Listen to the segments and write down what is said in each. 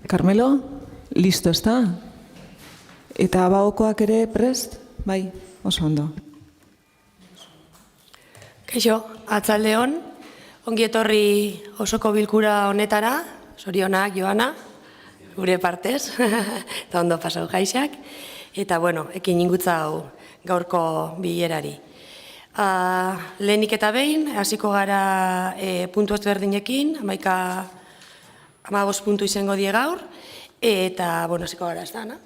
Carmelo, listo, ezta? Eta abaokoak ere prest? Bai, oso ondo. Kaixo, atzaldeon, ongi etorri osoko bilkura honetara, zorionak, Joana, gure partez, eta ondo pasau jaixak, eta bueno, ekin ingutza hau gaurko bilerari. Lehenik eta behin, hasiko gara puntu ezberdinekin, 15 puntu izango die gaur, eta, bueno, hasiko gara ez da, na?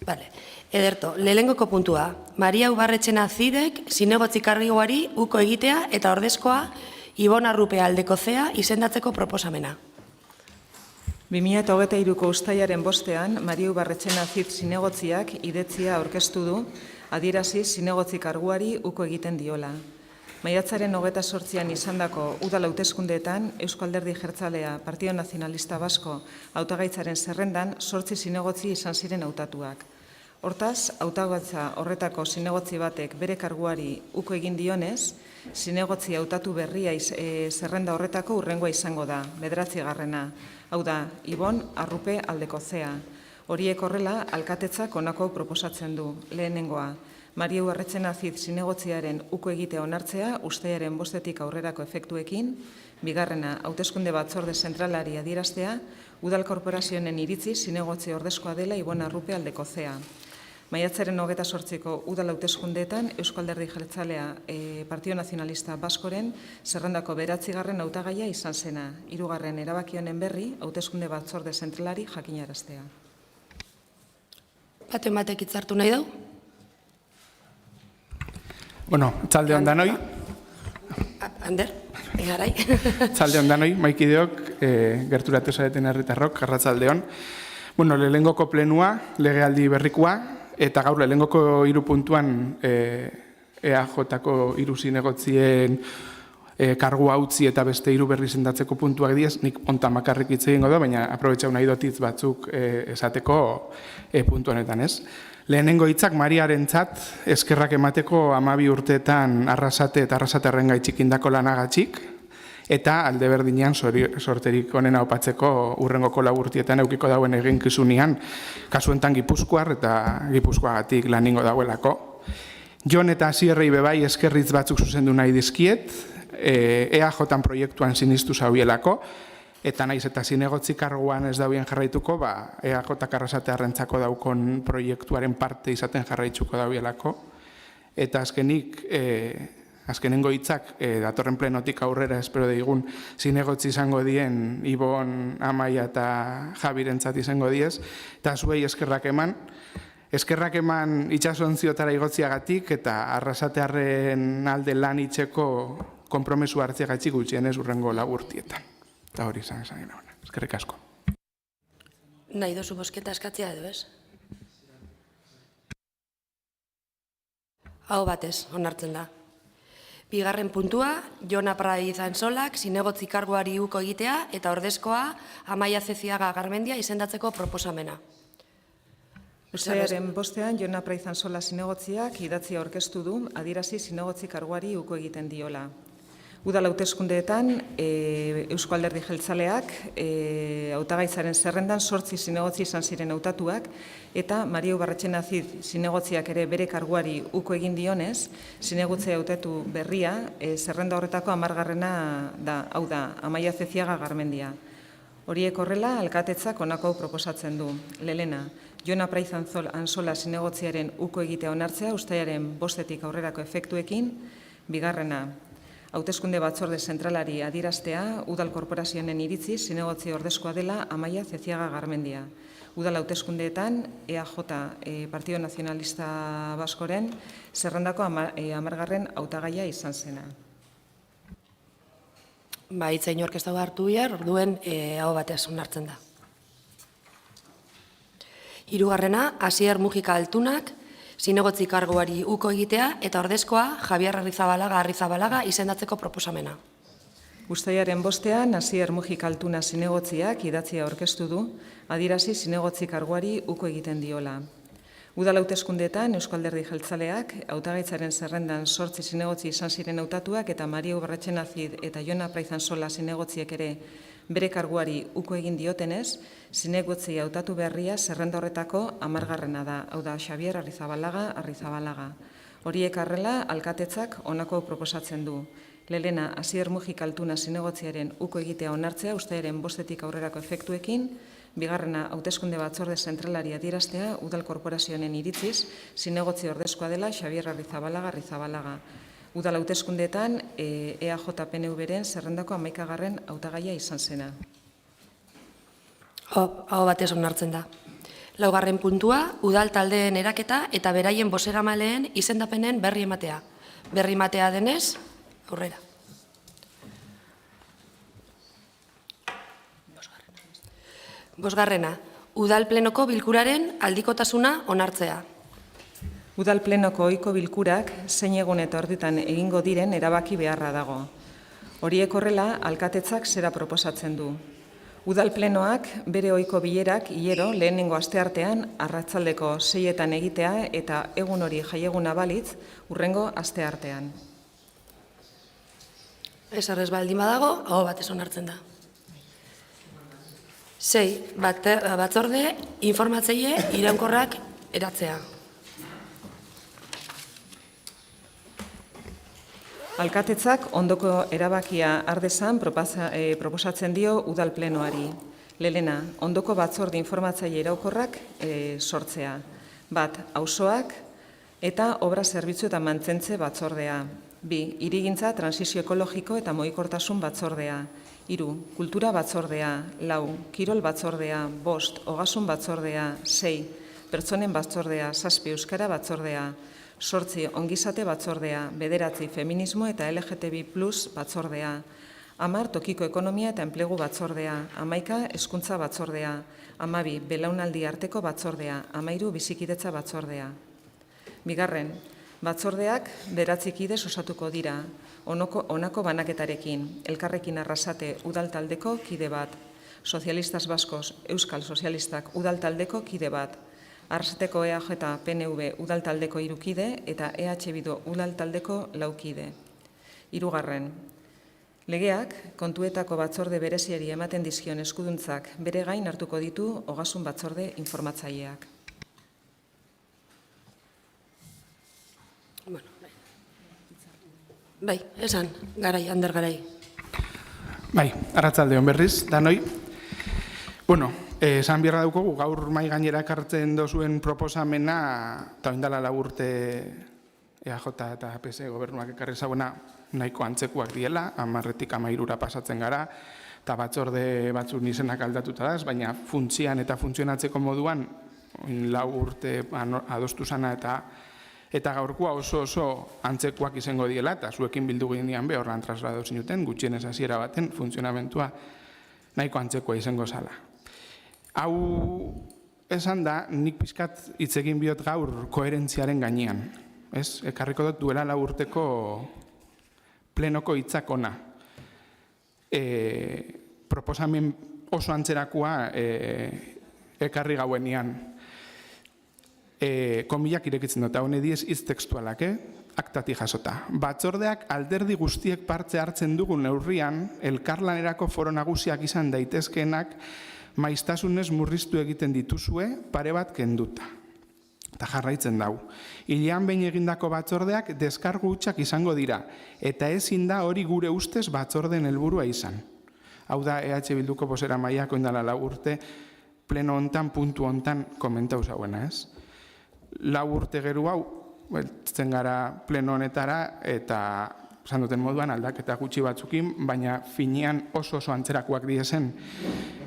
Vale. Ederto, lehenengoko puntua, Maria Ubarretxena Zidek zinegotzi karguari uko egitea eta ordezkoa Ibon Arrupe Aldekozea izendatzeko proposamena. 2023ko uztailaren 5ean, Maria Ubarretxena Zid zinegotziak idatzia aurkeztu du, adierazi zinegotzi karguari uko egiten diola. Maiatzaren 28an izandako udal hauteskundeetan, Eusko Alderdi Jeltzalea Partido Nacionalista Basko hautagaitzaren zerrendan 8 zinegotzi izan ziren hautatuak. Hortaz, hautagaitza horretako zinegotzi batek bere karguari uko egin dionez, zinegotzi hautatu berria zerrenda horretako hurrengoa izango da, 9. Hau da, Ibon Arrupe Aldekozea. Horiek horrela, alkatetzak honako proposatzen du. Lehenengoa, Maria Ubarretxena Zid zinegotziaren uko egitea onartzea, uztailaren 5etik aurrerako efektuekin. Bigarrena, hauteskunde batzorde zentralari adieraztea, udal korporazioen iritzi zinegotzi ordezkoa dela Ibon Arrupe Aldekozea. Maiatzaren 28ko udal hauteskundeetan Eusko Alderdi Jeltzalea Partido Nacionalista Baskoren zerrendako 9. hautagaia izan zena. 3. erabaki honen berri, hauteskunde batzorde zentralari jakinaraztea. Batek hitzartu nahi dau? Bueno, txalde ondanoi. Ander, egarai. Txalde ondanoi, maikideok, gerturatu zareten herritarrok, arratzaldeon. Bueno, lehengoko plenua, legealdi berrikoa, eta gaur lehengoko 3 puntuan EAJ-ko 3 zinegotzien kargua utzi eta beste 3 berri sendatzeko puntuak diez, nik ontan makarrik hitz egingo da, baina aprobetxau nahi dotitz batzuk esateko puntu honetan, ez? Lehenengo hitzak Mariarentzat eskerrak emateko 12 urteetan Arrasate eta Arrasaterren gaitxikindako lanagatik, eta alde berdinean sorterik onena opatzeko urrengoko 4 urtietan eukiko dauen eginkizunian, kasuentan Gipuzkoar eta Gipuzkoagatik laningo dauelako. Jon eta Asierrei bebai eskerritz batzuk zuzendu nahi dizkiet, EAJ proiektuan sinistu zauielako, eta naiz eta zinegotzi karguan ez dauen jarraituko, EAJ Arrasatearrentzako daukon proiektuaren parte izaten jarraitzuko dauielako. Eta azkenengo hitzak datorren plenotik aurrera espero deigun zinegotzi izango dien Ibon, Amaia eta Jabirentzat izango diez, eta zuei eskerrak eman. Eskerrak eman itxasontziotara igotziagatik eta Arrasatearren alde lan itxeko konpromesu hartzeagatik gutxienez urrengo 4 urtietan. Eta hori izan gina. Eskerrik asko. Nahi dozu bosketa eskatzea edo, ez? Hau batez, onartzen da. Bigarren puntua, Jon Apraiz Ansolak zinegotzi karguari uko egitea eta ordezkoa Amaia Zeziaga Garmendia izendatzeko proposamena. Uztailaren 5ean, Jon Apraiz Ansola zinegotziak idatzia aurkeztu du, adierazi zinegotzi karguari uko egiten diola. Udal hauteskundeetan, Eusko Alderdi Jeltzaleak hautagaitzaren zerrendan 8 zinegotzi izan ziren hautatuak, eta Maria Ubarretxena Zid zinegotziak ere bere karguari uko egin dionez, zinegotzi hautatu berria, zerrenda horretako 10. da, hau da, Amaia Zeziaga Garmendia. Horiek horrela, alkatetzak honako proposatzen du. Lehena, Jon Apraiz Ansola zinegotziaren uko egitea onartzea, uztailaren 5etik aurrerako efektuekin. Bigarrena, hauteskunde batzorde zentralari adieraztea, udal korporazioen iritzi zinegotzi ordezkoa dela Amaia Zeziaga Garmendia. Udal hauteskundeetan EAJ Partido Nacionalista Baskoren zerrendako 10. hautagaia izan zena. Hitza inork ez dago hartu behar, orduen hau batez onartzen da. 3. Asier Mujika Altunak zinegotzi karguari uko egitea eta ordezkoa Javier Arrizabalaga izendatzeko proposamena. Uztailaren 5ean, Asier Mujika Altuna zinegotziak idatzia aurkeztu du, adierazi zinegotzi karguari uko egiten diola. Udal hauteskundeetan Eusko Alderdi Jeltzaleak hautagaitzaren zerrendan 8 zinegotzi izan ziren hautatuak eta Maria Ubarretxena Zid eta Jon Apraiz Ansola zinegotziek ere bere karguari uko egin diotenez, zinegotzi hautatu berria zerrenda horretako 10. da, hau da Xabier Arrizabalaga. Horiek arrela, alkatetzak honako proposatzen du. Lelena, Asier Mujik Altuna zinegotziaren uko egitea onartzea uztailaren 5 aurrerako efektuekin, bigarrena, hauteskunde batzorde zentralari adieraztea udal korporazioen iritziz, zinegotzi ordezkoa dela Xabier Arrizabalaga. Udal hauteskundeetan EAJ-PNV-ren zerrendako 11. hautagaia izan zena. Hau batez onartzen da. 4. puntua, udal taldeen eraketa eta beraien boseramaleen izendapenen berri ematea. Berri ematea denez, aurrera. 5. Udal plenoko bilkuraren aldikotasuna onartzea. Udal plenoko ohiko bilkurak zein egun eta ordutan egingo diren erabaki beharra dago. Horiek horrela, alkatetzak zera proposatzen du. Udal plenoak bere ohiko bilerak hilero lehenengo asteartean arratsaldeko 6etan egitea eta egun hori jaieguna balitz hurrengo asteartean. Ezer ez baldin badago, hau batez onartzen da. 6. Batzorde informatzaile iraunkorrak eratzea. Alkatetzak ondoko erabakia ardezan proposatzen dio udal plenoari. Lelena, ondoko batzorde informatzaile iraunkorrak sortzea. 1. Auzoak eta obra zerbitzu eta mantzentze batzordea. 2. Hirigintza, transizio ekologiko eta mugikortasun batzordea. 3. Kultura batzordea. 4. Kirol batzordea. 5. Ogasun batzordea. 6. Pertsonen batzordea. 7. Euskara batzordea. 8. Ongizate batzordea. 9. Feminismo eta LGTB+ batzordea. 10. Tokiko ekonomia eta enplegu batzordea. 11. Hezkuntza batzordea. 12. Belaunaldi arteko batzordea. 13. Bizikidetza batzordea. 2. Batzordeak 9 kidez osatuko dira, honako banaketarekin, Elkarrekin Arrasate udal taldeko kide bat, Sozialistas Baskos Euskal Sozialistak udal taldeko kide bat, Arrasateko EAJ-PNV udal taldeko 3 kide eta EH Bildu udal taldeko 4 kide. 3. Legeak kontuetako batzorde bereziari ematen dizkion eskuduntzak bere gain hartuko ditu ogasun batzorde informatzaileak. Bai, esan, Ander Garai. Bai, arratsalde on berriz, danoi. Bueno, esan bierra daukogu, gaur mai gainera ekartzen dozuen proposamena, eta oindala 4 urte EAJ eta PS gobernuak ekarri zauena nahiko antzekuak diela, 10-tik 13 pasatzen gara, eta batzorde batzun izenak aldatuta daz, baina funtzian eta funtzionatzeko moduan 4 urte adostu zana eta gaurkoa oso antzekoak izango diela, eta zuekin bildu ginean horran trasladatu zinuten, gutxienez hasiera baten funtzionamentua nahiko antzekoa izango zala. Hau esan da, nik pixkat hitz egin biot gaur koherentziaren gainean. Ekarriko dut duela 4 urteko plenoko hitzak ona. Proposamen oso antzerakoa ekarri gauenean. Komilak irekitzen dut, hau nediez hitz tekstualak, aktati jasota. Batzordeak alderdi guztiek parte hartzen dugun neurrian, elkarlanerako foro nagusiak izan daitezkeenak, maiztasunez murriztu egiten dituzue, pare bat kenduta. Eta jarraitzen dau. Hilean behin egindako batzordeak deskargu hutsak izango dira, eta ezin da hori gure ustez batzordeen helburua izan. Hau da EH Bilduko bozeramaileak oindala 4 urte, pleno hontan, puntu hontan komentau zauena, ez? 4 urte geru hau, zen gara pleno honetara, eta esan duten moduan aldaketa gutxi batzukin, baina finean oso antzerakoak diezen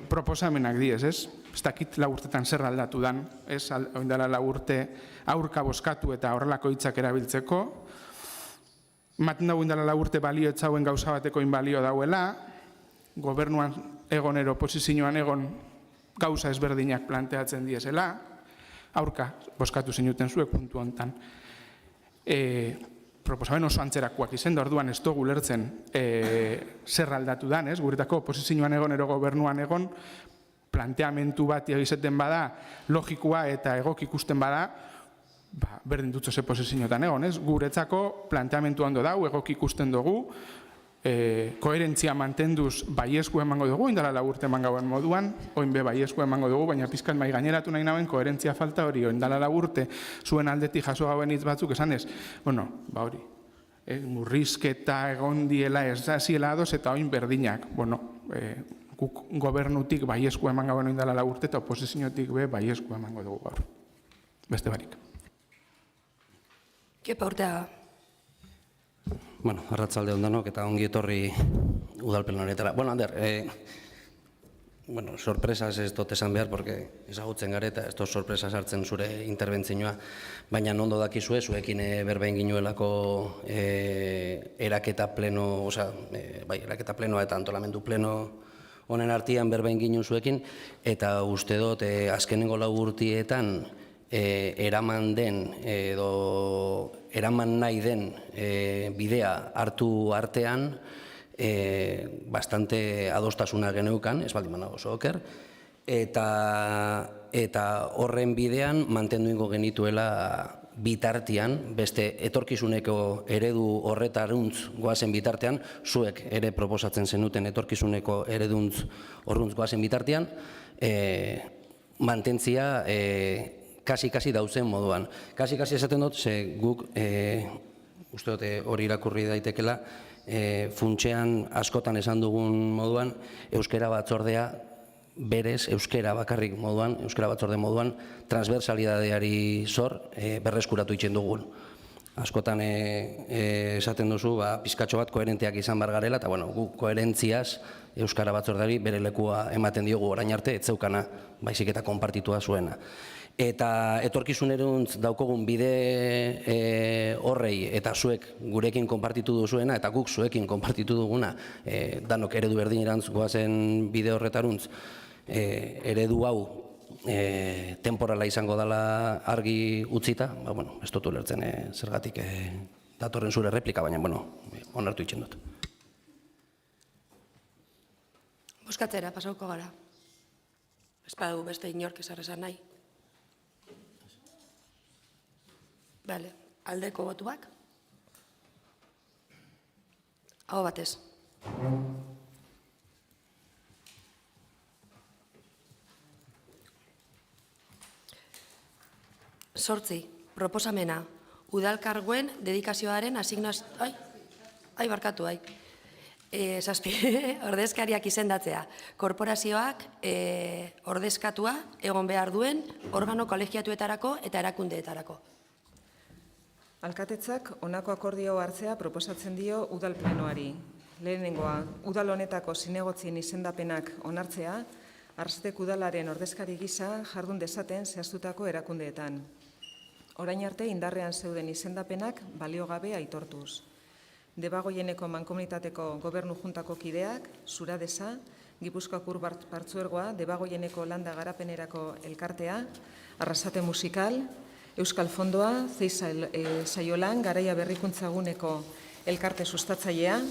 proposamenak diez, ez? Ez dakit 4 urtetan zer aldatu dan, ez? Oindala 4 urte aurka bozkatu eta horrelako hitzak erabiltzeko. Maten dago indala 4 urte balio etzauen gauza bateko inbalio dauela, gobernuan egon oposizioan egon gauza ezberdinak planteatzen diezela, aurka bozkatu zinuten zuek puntu hontan. Proposamen oso antzerakoak izen, da orduan ez dugu lertzen zer aldatu dan, ez? Guretako oposizioan egon gobernuan egon, planteamentu bat egizeten bada, logikoa eta egok ikusten bada, berdin dutzo ze posizioetan egon, ez? Guretzako planteamentu ondo dau, egok ikusten dugu, koherentzia mantenduz baiesku emango dugu, indala 4 urte eman gauen moduan, oin be baiesku emango dugu, baina pizkat mai gaineratu nahi nauen koherentzia falta hori, indala 4 urte zuen aldetik jaso gauen hitz batzuk esanez, bueno, hori, murrizketa egon diela ez da ziela ados eta oin berdinak, bueno, guk gobernutik baiesku eman gauen indala 4 urte eta oposiziotik be baiesku emango dugu gaur. Beste barik. Kepa Urteaga. Bueno, arratsalde on danok eta ongi etorri udalplen honetara. Bueno, Ander, sorpresas ez dut esan behar, porque ezagutzen gare eta ez dut sorpresas hartzen zure interbentzioa, baina ondo dakizue, zuekin berbein ginuelako eraketa pleno, eraketa plenoa eta antolamendu pleno honen artean berbein ginu zuekin, eta uste dut azkenengo 4 urteetan eraman den edo eraman nahi den bidea hartu artean bastante adostasuna geneukan, ez baldin banago oso oker, eta horren bidean mantendu ingo genituela bitartean, beste etorkizuneko eredu horretaruntz goazen bitartean, zuek ere proposatzen zenuten etorkizuneko ereduntz horruntz goazen bitartean, mantentzia kasi dauzen moduan. Kasi esaten dut, ze guk, uste dut hori irakurri daitekela, funtsean askotan esan dugun moduan, euskera batzordea berez, euskera bakarrik moduan, euskera batzorde moduan, transversalidadeari zor berreskuratu itzen dugun. Askotan esaten duzu, pizkatxo bat koherenteak izan bar garela, eta gu koherentziaz euskara batzordeari bere lekua ematen diogu orain arte, etzeukana, baizik eta konpartitua zuena. Eta etorkizuneruntz daukogun bide horrei eta zuek gurekin konpartitu duzuena eta guk zuekin konpartitu duguna danok eredu berdinerantz goazen bide horretaruntz eredu hau temporala izango dela argi utzita, ez dut ulertzen zergatik datorren zure replika, baina onartu itzen dut. Boskatzera, pasauko gara. Ez badu beste inork esan nahi. Bale, aldeko botuak. Aho batez. Zortzi, proposamena. Udalkarguen dedikazioaren asignazio... barkatu. Zazpi, ordezkariak izendatzea. Korporazioak ordezkatua egon behar duen organo kolegiatuetarako eta erakundeetarako. Alkatetzak honako akordio hartzea proposatzen dio udal plenoari. Lehenengoa, udal honetako zinegotzien izendapenak onartzea, Arrasatek udalaren ordezkari gisa jardun dezaten zehaztutako erakundeetan. Orain arte indarrean zeuden izendapenak baliogabe aitortuz. Debagoieneko mankomunitateko gobernu juntako kideak, Zuradesa, Gipuzkoako Ur Partzuergoa, Debagoieneko landa garapenerako elkartea, Arrasate musikal, Euskal Fondoa, Zaiolan, Garaia Berrikuntzaguneko elkarte sustatzailea,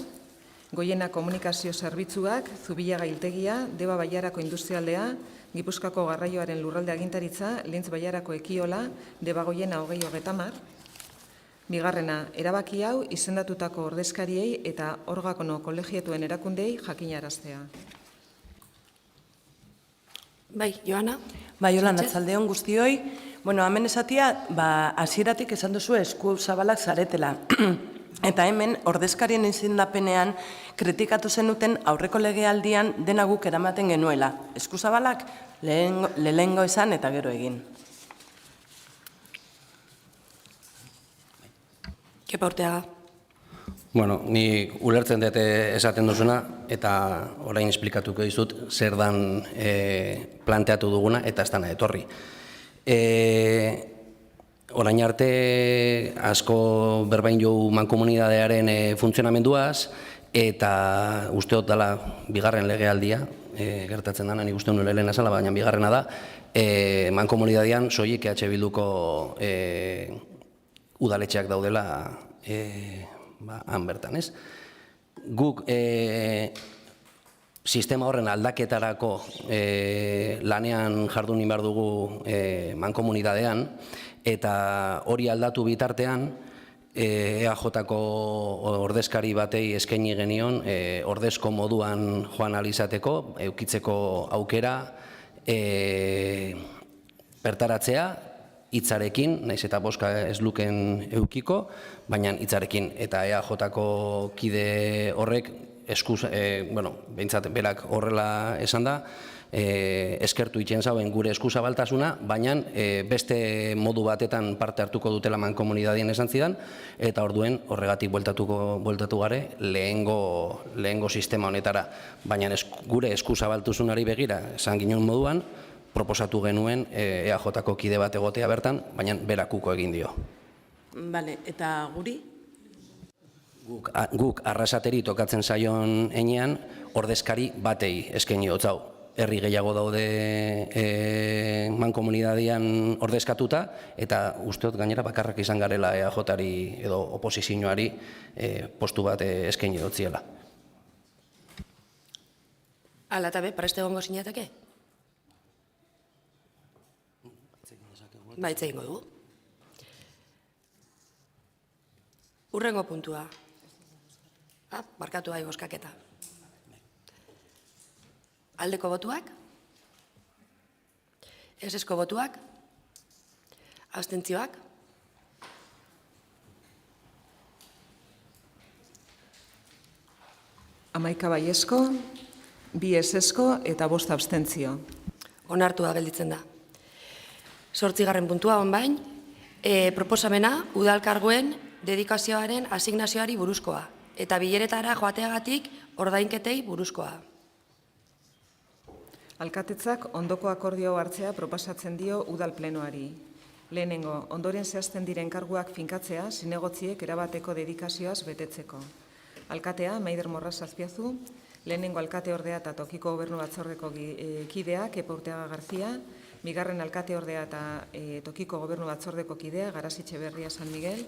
Goiena Komunikazio Zerbitzuak, Zubillaga Hiltegia, Deba Baiarako Industrialdea, Gipuzkoako Garraioaren Lurralde Agintaritza, Lintz Baiarako Ekiola, Deba Goiena 2030. Bigarrena, erabaki hau izendatutako ordezkariei eta organo kolegiatuen erakundei jakinaraztea. Bai, Joana? Bai, holan, atzaldeon guztioi. Hemen esatia, hasieratik esan duzu esku zabalak zaretela. Eta hemen, ordezkarien izendapenean, kritikatu zenuten aurreko legealdian dena guk eramaten genuela. Esku zabalak lehengo esan eta gero egin. Kepa Urteaga. Ni ulertzen dut esaten duzuna eta orain esplikatuko dizut zer dan planteatu duguna eta ez dana etorri. Orain arte asko berbain jo mankomunidadearen funtzionamenduaz eta uste dut dela bigarren legealdia, gertatzen dana, nik uste nuen lehen azala, baina bigarrena da, mankomunidadean soilik EH Bilduko udaletxeak daudela han bertan, ez? Guk sistema horren aldaketarako lanean jardun behar dugu mankomunidadean, eta hori aldatu bitartean EAJ-ko ordezkari batei eskaini genion ordezko moduan joan alizateko, eukitzeko aukera, bertaratzea, hitzarekin, naiz eta boska ez luken eukiko, baina hitzarekin, eta EAJ-ko kide horrek, behintzat berak horrela esan da, eskertu itxen zauen gure eskuzabaltasuna, baina beste modu batetan parte hartuko dutela mankomunidadien esan zidan, eta orduen horregatik bueltatu gare lehengo sistema honetara. Baina gure eskuzabaltasunari begira esan ginen moduan, proposatu genuen EAJ-ko kide bat egotea bertan, baina berakuko egin dio. Bale, eta guri? Guk Arrasateri tokatzen zaion enean, ordezkari batei eskaini hotzau. Herri gehiago daude mankomunidadian ordezkatuta, eta usteot gainera bakarrak izan garela EAJ-ari edo oposizioari postu bat eskaini dotziela. Ala eta be, preste egongo sinateke? Ba, itze egingo dugu. Urrengo puntua. Barkatu bai boskaketa. Aldeko botuak? Esesko botuak? Abstentzioak? Amaika baiezko, 2 esesko eta 5 abstentzio. Onartua gelditzen da. 8. puntua onbain, proposamena udalkarguen dedikazioaren asignazioari buruzkoa eta bileretara joateagatik ordainketei buruzkoa. Alkatetzak ondoko akordio hartzea proposatzen dio udal plenoari. Lehenengo, ondoren zehazten diren karguak finkatzea zinegotziek erabateko dedikazioaz betetzeko. Alkatea, Maider Morraz Azpiazu, lehenengo alkate ordea eta tokiko gobernu batzordeko kideak, Epa Urteaga Garzia, bigarren alkate ordea eta tokiko gobernu batzordeko kidea, Garasitxe Berria San Miguel,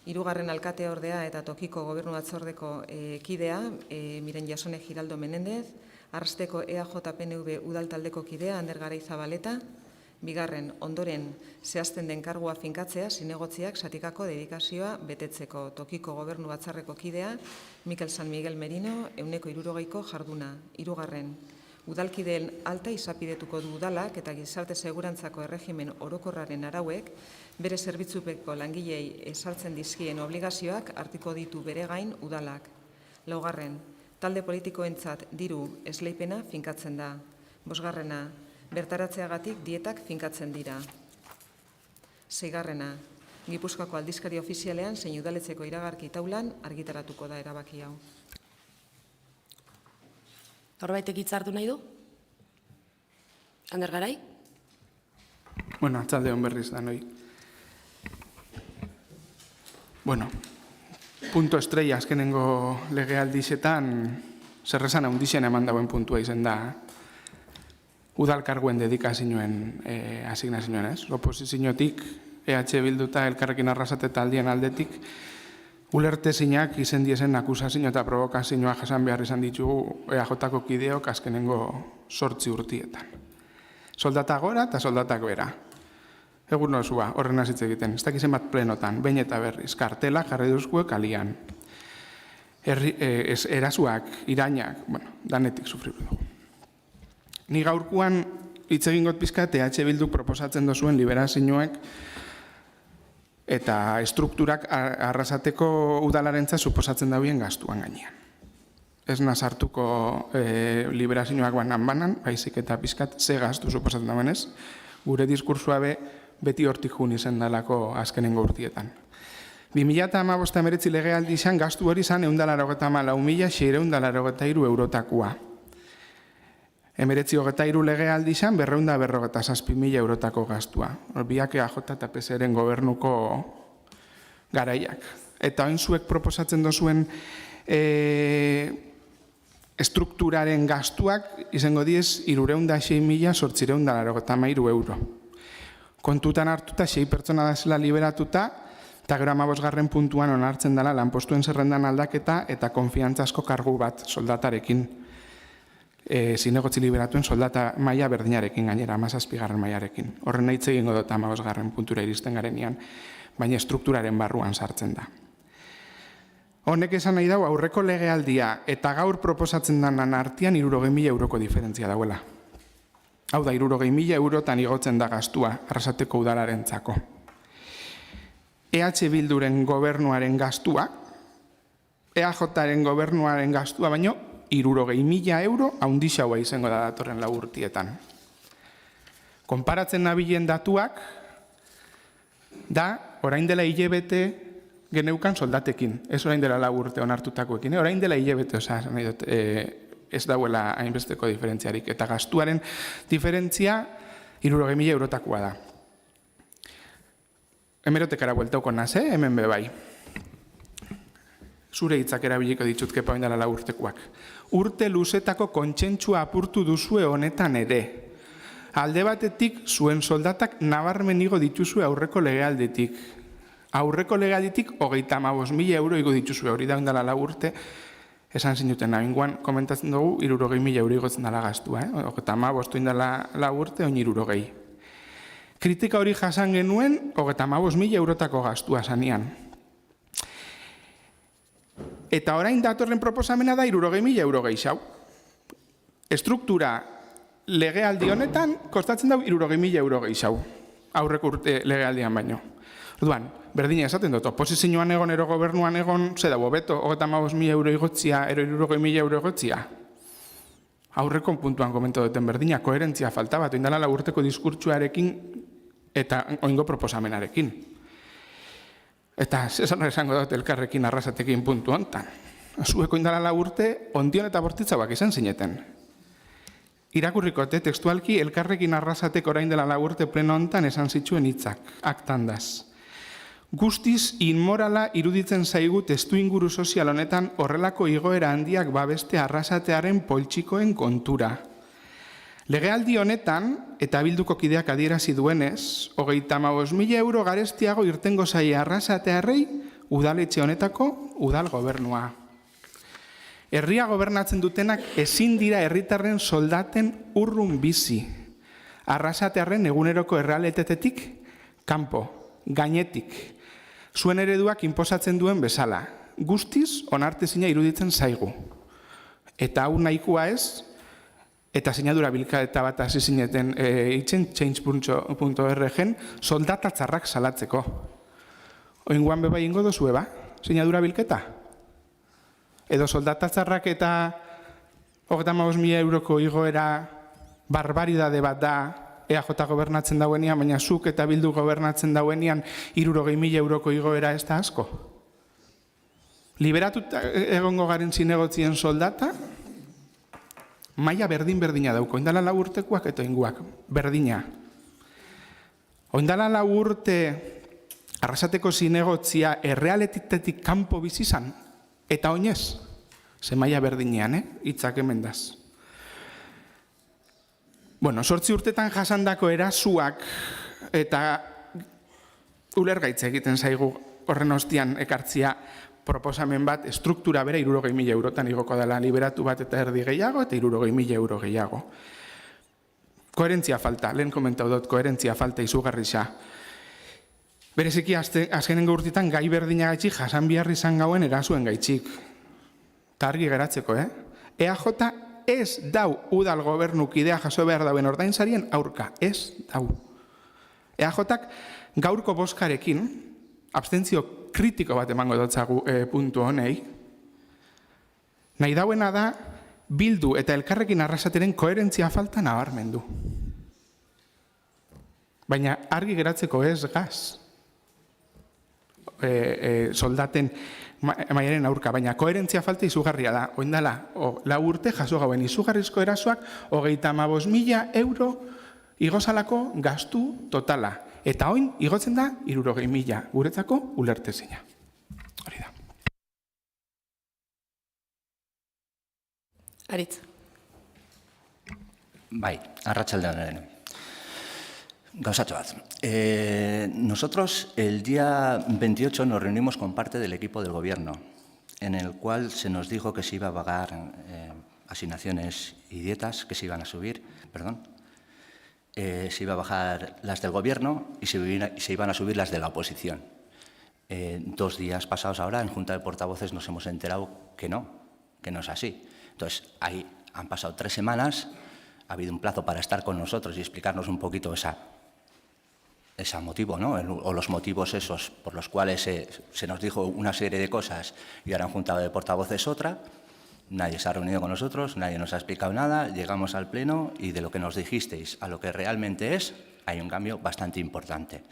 hirugarren alkate ordea eta tokiko gobernu batzordeko kidea, Miren Jasone Giraldo Menendez, Arrasteko EAJ-PNV udal taldeko kidea, Ander Garai Zabaleta, bigarren, ondoren zehazten den kargua finkatzea zinegotziak zatikako dedikazioa betetzeko tokiko gobernu batzarreko kidea, Mikel San Miguel Merino, 160ko jarduna, hirugarren, udalkideen alta izapidetuko du udalak eta gizarte segurantzako erregimen orokorraren arauek, bere zerbitzupeko langilei ezartzen dizkien obligazioak hartuko ditu bere gain udalak. Laugarren, talde politikoentzat diru esleipena finkatzen da. Bosgarrena, bertaratzeagatik dietak finkatzen dira. Seigarrena, Gipuzkoako aldizkari ofizialean zein udaletzeko iragarki taulan argitaratuko da erabaki hau. Norbaitek hitza hartu nahi du? Ander Garai? Bueno, arratsaldeon berriz da noi. Bueno, punto estrella azkenengo legealdixetan zerresan handixen eman dauen puntua izen da udalkarguen dedikazioen asignazioen, ez? Oposiziotik, EH Bildu eta Elkarrekin Arrasate taldien aldetik, ulertezinak izen diezen akusazio eta provokazioa jasan behar izan ditugu EAJ-ko kideok azkenengo 8 urtietan. Soldata gora eta soldatak bera. Egun osua, horren hasitze egiten, ez dakizen bat plenotan, behin eta berriz, kartela jarri duzkuek alian. Erasuak, irainak, danetik sufriru dugu. Ni gaurkuan hitz egingot pizkat EH Bilduk proposatzen dozuen liberazioek eta estrukturak Arrasateko udalarentzat suposatzen dauen gastuan gainean. Ez nazartuko liberazioak banan, baizik eta pizkat ze gastu suposatzen dauen ez, gure diskursua beti hortik jun izan dalako azkenengo urtietan. 2015-19 legealdi izan gastu hori izan 194.683 eurotakoa. 1923 legealdi izan 247.000 eurotako gastua. Biak EAJ eta PSeren gobernuko garaiak. Eta hain zuek proposatzen dozuen estrukturaren gastuak izango diez 306.883 euro. Kontutan hartuta 6 pertsona dazela liberatuta eta gero 15. puntuan onartzen dela lanpostuen zerrendan aldaketa eta konfiantzazko kargu bat soldatarekin. zinegotzi liberatuen soldata maila berdinarekin gainera, 17. mailarekin. Horren nahi egingo dut 15. puntura iristen garenean, baina estrukturaren barruan sartzen da. Honek esan nahi dago aurreko legealdia eta gaur proposatzen denan artean 60.000 euroko diferentzia dauela. Hau da, 60.000 eurotan igotzen da gastua Arrasateko udalarentzako. EH Bilduren gobernuaren gastua, EAJaren gobernuaren gastua, baino 60.000 euro haundixaua izango da datorren 4 urtietan. Konparatzen nabilen datuak, da, orain dela hilabete geneukan soldatekin, ez orain dela 4 urte onartutakoekin, orain dela hilabete, nahi dut, ez dauela hainbesteko diferentziarik, eta gastuaren diferentzia 60.000 eurotakoa da. Hemerotekara bueltauko naz, hemen bebai. Zure hitzak erabiliko ditut kepa oindala 4 urtekoak. Urte luzetako kontsentsua apurtu duzue honetan ere. Alde batetik zuen soldatak nabarmen igo dituzue aurreko legealdetik. Aurreko legealdetik 35.000 euro igo dituzue, hori da oindala 4 urte, esan zinuten nahinguan komentatzen dugu 60.000 euro igotzen dala gastua. 35 oindala 4 urte, oin 60. Kritika hori jasan genuen 35.000 eurotako gastua zanean. Eta orain datorren proposamena da 60.000 euro gehiago. Estruktura legealdi honetan kostatzen dau 60.000 euro gehiago. Aurreko urte legealdian baino. Orduan, berdina esaten dut, oposizioan egon, ero gobernuan egon, ze dago beto, 35.000 euro igotzia, ero 60.000 euro igotzia. Aurreko puntuan komento duten berdina, koherentzia falta bat, oindala 4 urteko diskurtsuarekin eta oingo proposamenarekin. Eta zesan esango dut elkarrekin Arrasatekin puntu hontan. Zueko indala 4 urte, ondion eta bortitzauak izan zineten. Irakurrikote tekstualki elkarrekin Arrasatek orain dela 4 urte pleno hontan esan zituen hitzak, aktandaz. Guztiz inmorala iruditzen zaigu testu inguru sozial honetan horrelako igoera handiak babeste Arrasatearen poltsikoen kontura. Legealdi honetan, eta Bilduko kideak adierazi duenez, 35.000 euro garestiago irtengo zaie Arrasatearrei udaletxe honetako udal gobernua. Herria gobernatzen dutenak ezin dira herritarren soldaten urrun bizi. Arrasatearren eguneroko errealitatetik kanpo, gainetik. Zuen ereduak inposatzen duen bezala. Guztiz onartezina iruditzen zaigu. Eta hau nahikoa ez, eta sinadura bilketa bat hasi zineten itzen change.org-en soldatatzarrak salatzeko. Oinguan beba ingo dozue ba? Sinadura bilketa? Edo soldatatzarrak eta 35.000 euroko igoera barbaridade bat da EAJ gobernatzen dauenean, baina zuk eta Bildu gobernatzen dauenean 60.000 euroko igoera ez da asko. Liberatuta egongo garen zinegotzien soldata, maila berdin-berdina dauko, oindala 4 urtekoak eta inguak, berdina. Oindala 4 urte Arrasateko zinegotzia errealitatetik kanpo bizizan, eta oinez, ze maila berdinean, hitzak emendaz. Bueno, 8 urtetan jasandako erasuak eta ulergaitza egiten zaigu horren ostian ekartzia proposamen bat, estruktura bera 60.000 eurotan igoko dela, liberatu bat eta erdi gehiago, eta 60.000 euro gehiago. Koherentzia falta, lehen komentau dut, koherentzia falta izugarrisa. Bereziki azkenengo urtetan gai berdinagaitxik jasan biharri izan gauen erasuen gaitxik. Ta argi geratzeko, EAJ ez dau udal gobernukidea jaso behar dauen ordainsarien aurka, ez dau. EAJak gaurko boskarekin, abstentzio kritiko bat emango dotzagu puntu honei, nahi dauena da Bildu eta elkarrekin Arrasateren koherentzia falta nabarmendu. Baina argi geratzeko ez gaz. Soldaten mailaren aurka, baina koherentzia falta izugarria da. Oindala, 4 urte jaso gauen izugarrizko erasoak 35.000 euro igozalako gastu totala. Eta oin igotzen da 60.000 guretzako ulertezina. Hori da. Aritz. Bai, arratsaldean ere. Gauzatxo bat. Nosotros el día 28 nos reunimos con parte del equipo del gobierno, en el cual se nos dijo que se iba a pagar asignaciones y dietas que se iban a subir, se iba a bajar las del Gobierno y se iban a subir las de la oposición. 2 días pasados ahora, en Junta de Portavoces, nos hemos enterado que no es así. Entonces, ahí han pasado 3 semanas, ha habido un plazo para estar con nosotros y explicarnos un poquito ese motivo, ¿no? O los motivos esos por los cuales se nos dijo una serie de cosas y ahora en Junta de Portavoces otra. Nadie se ha reunido con nosotros, nadie nos ha explicado nada, llegamos al Pleno y de lo que nos dijisteis a lo que realmente es, hay un cambio bastante importante.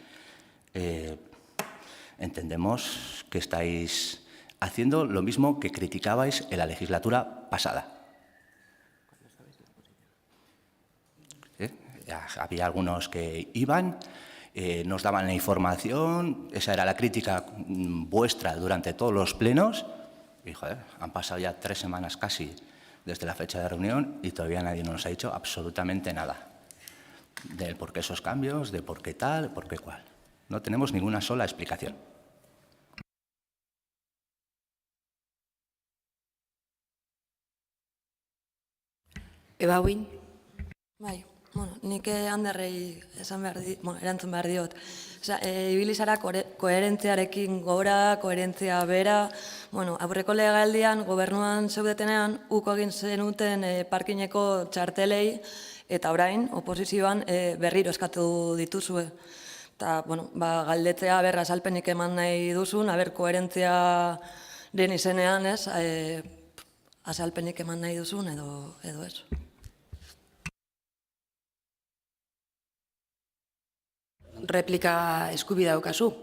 Entendemos que estáis haciendo lo mismo que criticabais en la legislatura pasada. Había algunos que iban, nos daban la información, esa era la crítica vuestra durante todos los plenos. Y, joder, han pasado ya 3 semanas casi desde la fecha de reunión y todavía nadie nos ha dicho absolutamente nada del por qué esos cambios, de por qué tal, por qué cual. No tenemos ninguna sola explicación. Eba Uin. Bai, nik Anderrei erantzun behar diot. Ibili zara koherentziarekin gora, koherentzia bera. Aurreko legealdian gobernuan zeudetenean uko egin zenuten parkineko txartelei eta orain oposizioan berriro eskatu dituzue. Eta, galdetzea berra azalpenik eman nahi duzun, koherentziaren izenean, azalpenik eman nahi duzun edo ez. Replika eskubidea daukazu.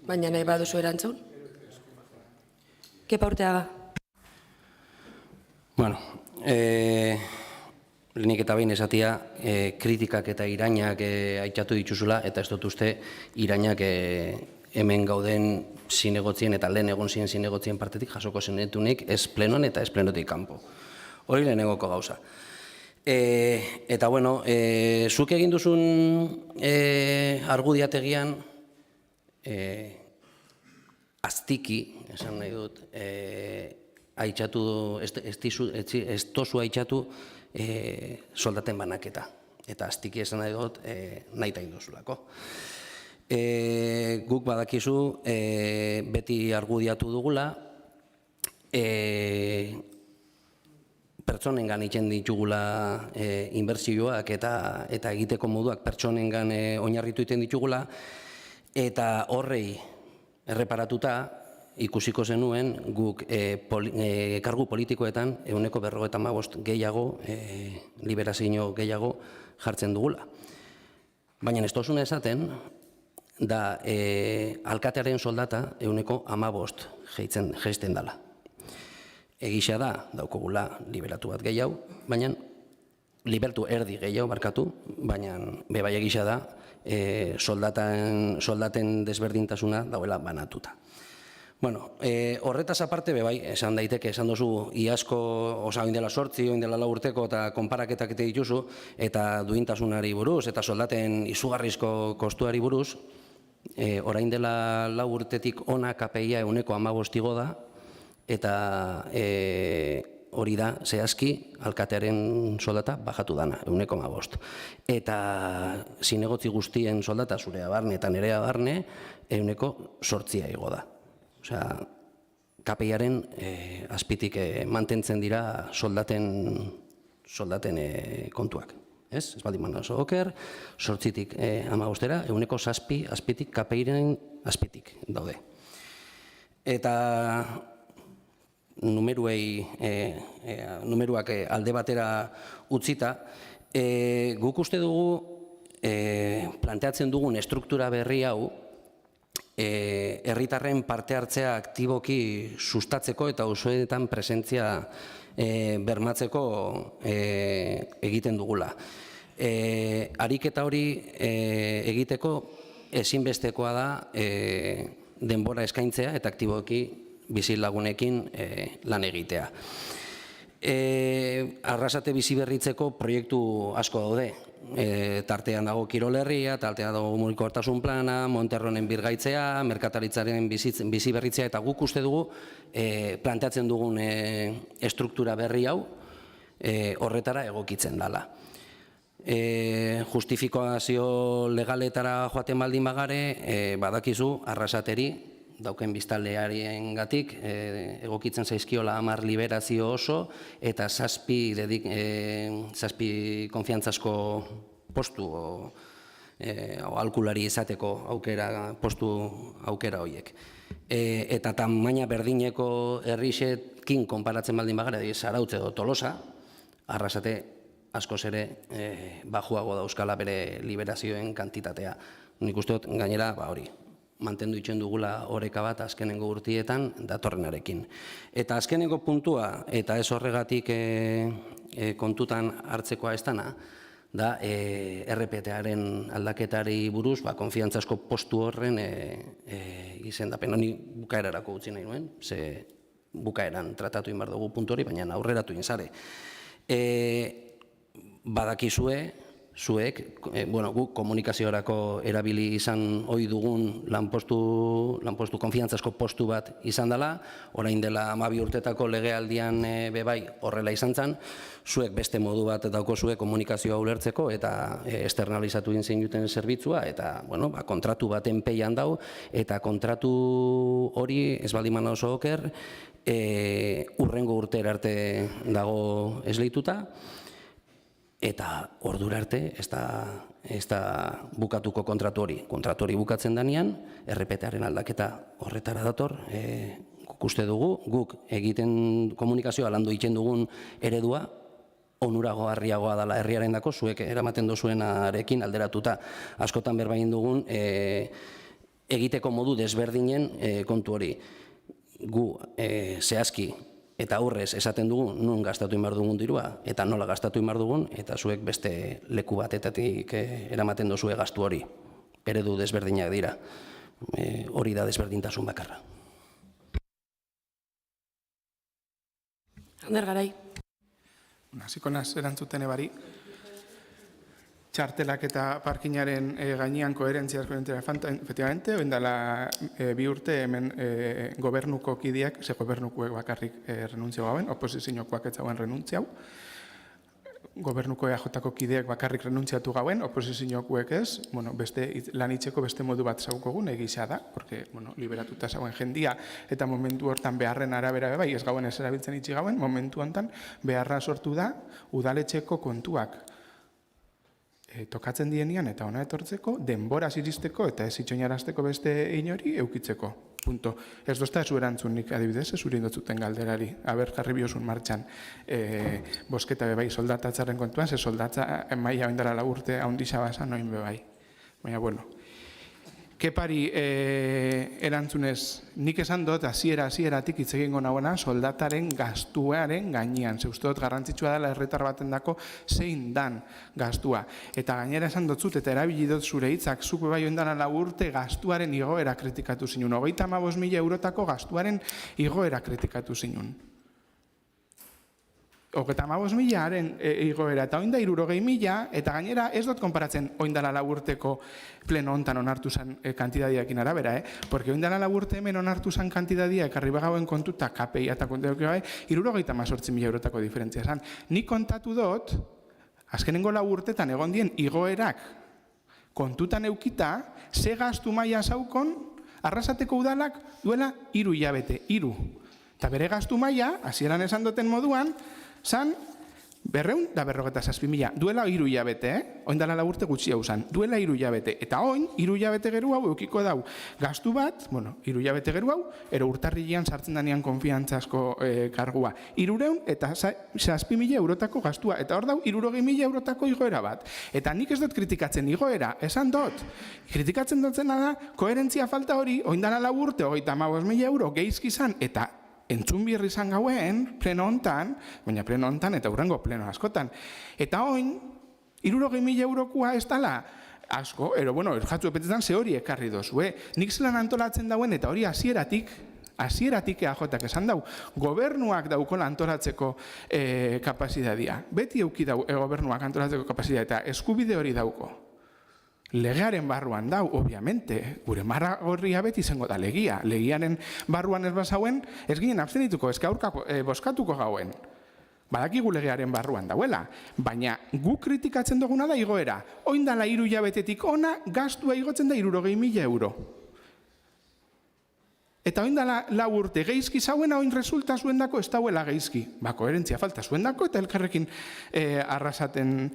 Baina nahi baduzu erantzun. Kepa Urteaga. Lehenik eta behin esatia, kritikak eta irainak aitzatu dituzula, eta ez dut uste irainak hemen gauden zinegotzien eta lehen egon ziren zinegotzien partetik jasoko zenetunik ez plenoan eta ez plenotik kanpo. Hori lehenengoko gauza. Eta, zuk egin duzun argudiategian aztiki, esan nahi dut, ez tozu aitzatu soldaten banaketa. Eta aztiki esan nahi dut nahi ta induzulako. Guk badakizu beti argudiatu dugula, pertsonengan egiten ditugula inbertsioak eta egiteko moduak pertsonengan oinarritu egiten ditugula, eta horrei erreparatuta ikusiko zenuen guk kargu politikoetan 155 gehiago, liberazio gehiago jartzen dugula. Baina ez tozuna esaten, da alkatearen soldata 115 jaisten dela. Egisa da, daukogula liberatu bat gehiago, baina liberatu erdi gehiago barkatu, baina bebai egisa da soldaten desberdintasuna dauela banatuta. Horretaz aparte, bebai, esan daiteke, esan dozu, iazko, oin dela 8, oin dela 4 urteko eta konparaketak ete dituzu, eta duintasunari buruz, eta soldaten izugarrizko kostuari buruz, orain dela 4 urtetik ona KPI-a 115 igo da, eta hori da, zehazki, alkatearen soldata bajatu dana, 115. Eta zinegotzi guztien soldata zurea barne eta nerea barne, 108 igo da. Osea, KPI-aren azpitik mantentzen dira soldaten kontuak. Ez baldin man oso oker, 8tik 15era, 107 azpitik KPI-aren azpitik daude. Eta numeruak alde batera utzita, guk uste dugu planteatzen dugun estruktura berri hau herritarren parte hartzea aktiboki sustatzeko eta osoetan presentzia bermatzeko egiten dugula. Ariketa hori egiteko ezinbestekoa da denbora eskaintzea eta aktiboki bizilagunekin lan egitea. Arrasate bizi berritzeko proiektu asko daude. tartean dago kirolerria, tartean dago mugikortasun plana, Monterronen birgaitzea, merkataritzaren bizi berritzea, eta guk uste dugu planteatzen dugun estruktura berri hau horretara egokitzen dela. Justifikazio legaletara joaten baldin bagare, badakizu Arrasateri dauken biztanlearen gatik, egokitzen zaizkiola 10 liberazio oso, eta 7 konfiantzasko postu, alkulari izateko postu aukera horiek. Eta tamaina berdineko herrixekin konparatzen baldin bagara, Zarautz edo Tolosa, Arrasate askoz ere bajuago dauzkala bere liberazioen kantitatea. Nik uste dut gainera hori, mantendu itxen dugula oreka bat azkenengo urtietan datorrenarekin. Eta azkenengo puntua, eta ez horregatik kontutan hartzekoa ez dana, da RPT-aren aldaketari buruz, konfiantzazko postu horren izendapen. Honi bukaerarako utzi nahi nuen, ze bukaeran tratatu inbar dugu puntu hori, baina aurreratu inzare. Badakizue, zuek, guk komunikaziorako erabili izan ohi dugun lanpostu konfiantzazko postu bat izan dela, orain dela 12 urtetako legealdian bebai horrela izan zen, zuek beste modu bat daukozue komunikazioa ulertzeko eta externalizatu egin duten zerbitzua, eta kontratu baten peian dau, eta kontratu hori ez baldin oso oker, urrengo urtera arte dago esleituta, eta ordura arte ez da bukatuko kontratu hori. Kontratu hori bukatzen danean, RPT-aren aldaketa horretara dator, guk uste dugu, guk egiten komunikazioa landu egiten dugun eredua, onuragoarriagoa dela herriaren dako, zuek eramaten dozuenarekin alderatuta. Askotan berbain dugun egiteko modu desberdinen kontu hori. Gu zehazki eta aurrez esaten dugu nun gastatu inbar dugun dirua, eta nola gastatu inbar dugun, eta zuek beste leku batetatik eramaten dozue gastu hori. Eredu desberdinak dira. Hori da desberdintasun bakarra. Ander Garai. Hasiko naz erantzuten ebari. Txartelak eta parkinaren gainean koherentzia efectivamente, oindala 2 urte hemen gobernuko kideak, ze gobernukoek bakarrik renuntziau gauen, oposiziokoak ez zauen renuntziau, gobernuko EAJ-ko kideak bakarrik renuntziatu gauen, oposiziokoek ez, beste lanitzeko beste modu bat zaukogun egisa da, porque liberatuta zauen jendia, eta momentu hortan beharren arabera bai, ez gauen ez erabiltzen itxi gauen, momentu hontan beharra sortu da udaletxeko kontuak tokatzen dienian eta ona etortzeko, denbora iristeko eta ez itxoinarazteko beste inori eukitzeko. Punto. Ez dozta ez erantzunik adibidez, ez urin dotzuten galderari. Aber, jarri biosun martxan bosketa bebai soldatatzaren kontuan, ze soldatza maia oindara laburte haundisa basan noin bebai. Baina, Kepari erantzunez, nik esan dut, hasieratik hitz egingo nagoena soldataren gastuaren gainean. Ze uste dut garrantzitsua dela herritar baten dako zein dan gastua. Eta gainera esan dotzut eta erabili dut zure hitzak, zuk bai oindana urte gastuaren igoera kritikatu zinun. 35.000 eurotako gastuaren igoera kritikatu zinun. 35.000-aren igoera, eta oinda 60.000, eta gainera ez dut konparatzen oindala urteko pleno hontan onartu zen kantidadiakin arabera, porque oindala urte hemen onartu zen kantidadiak arribagauen kontuta KPI eta kontuak gabe, 68.000 eurotako diferentzia zen. Nik kontatu dut, azkenengo urtetan egon dien igoerak kontutan eukita, ze gastu maila zaukon, Arrasateko udalak duela 3 hilabete, 3. Eta bere gastu maila, hasieran esan duten moduan, zan 257.000, duela 3 hilabete, oindala urte gutxi hau zan, duela 3 hilabete, eta oin, 3 hilabete geru hau eukiko dau, gastu bat, 3 hilabete geru hau, ero urtarrilean sartzen danean konfiantzazko kargua, 300 eta 6.000 eurotako gastua, eta hor dau, 60.000 eurotako igoera bat. Eta nik ez dut kritikatzen igoera, esan dut, kritikatzen dutzena da, koherentzia falta hori, oindala urte, 35.000 euro geizki zan, eta entzun birri izan gauen, pleno hontan, baina pleno hontan eta hurrengo pleno askotan. Eta oin, 60.000 eurokoa ez dala asko, ero, erjatzu epetetan ze hori ekarri dozu, nik zelan antolatzen dauen eta hori hasieratik Hasieratik EAJak esan dau, gobernuak daukola antolatzeko kapazitatea. Beti euki dau gobernuak antolatzeko kapazitatea eta eskubide hori dauko. Legearen barruan dau, obviamente, gure marra horria beti izango da legia. Legiaren barruan ez bazauen, ez ginen abstenituko, ez gaurkako boskatuko gauen. Badakigu legearen barruan dauela, baina gu kritikatzen duguna da igoera. Oindala 3 hilabetetik ona, gastua igotzen da 60.000 euro. Eta oindala 4 urte geizki zauena, oin resulta zuendako ez dauela geizki. Koherentzia falta zuendako eta elkarrekin arrasaten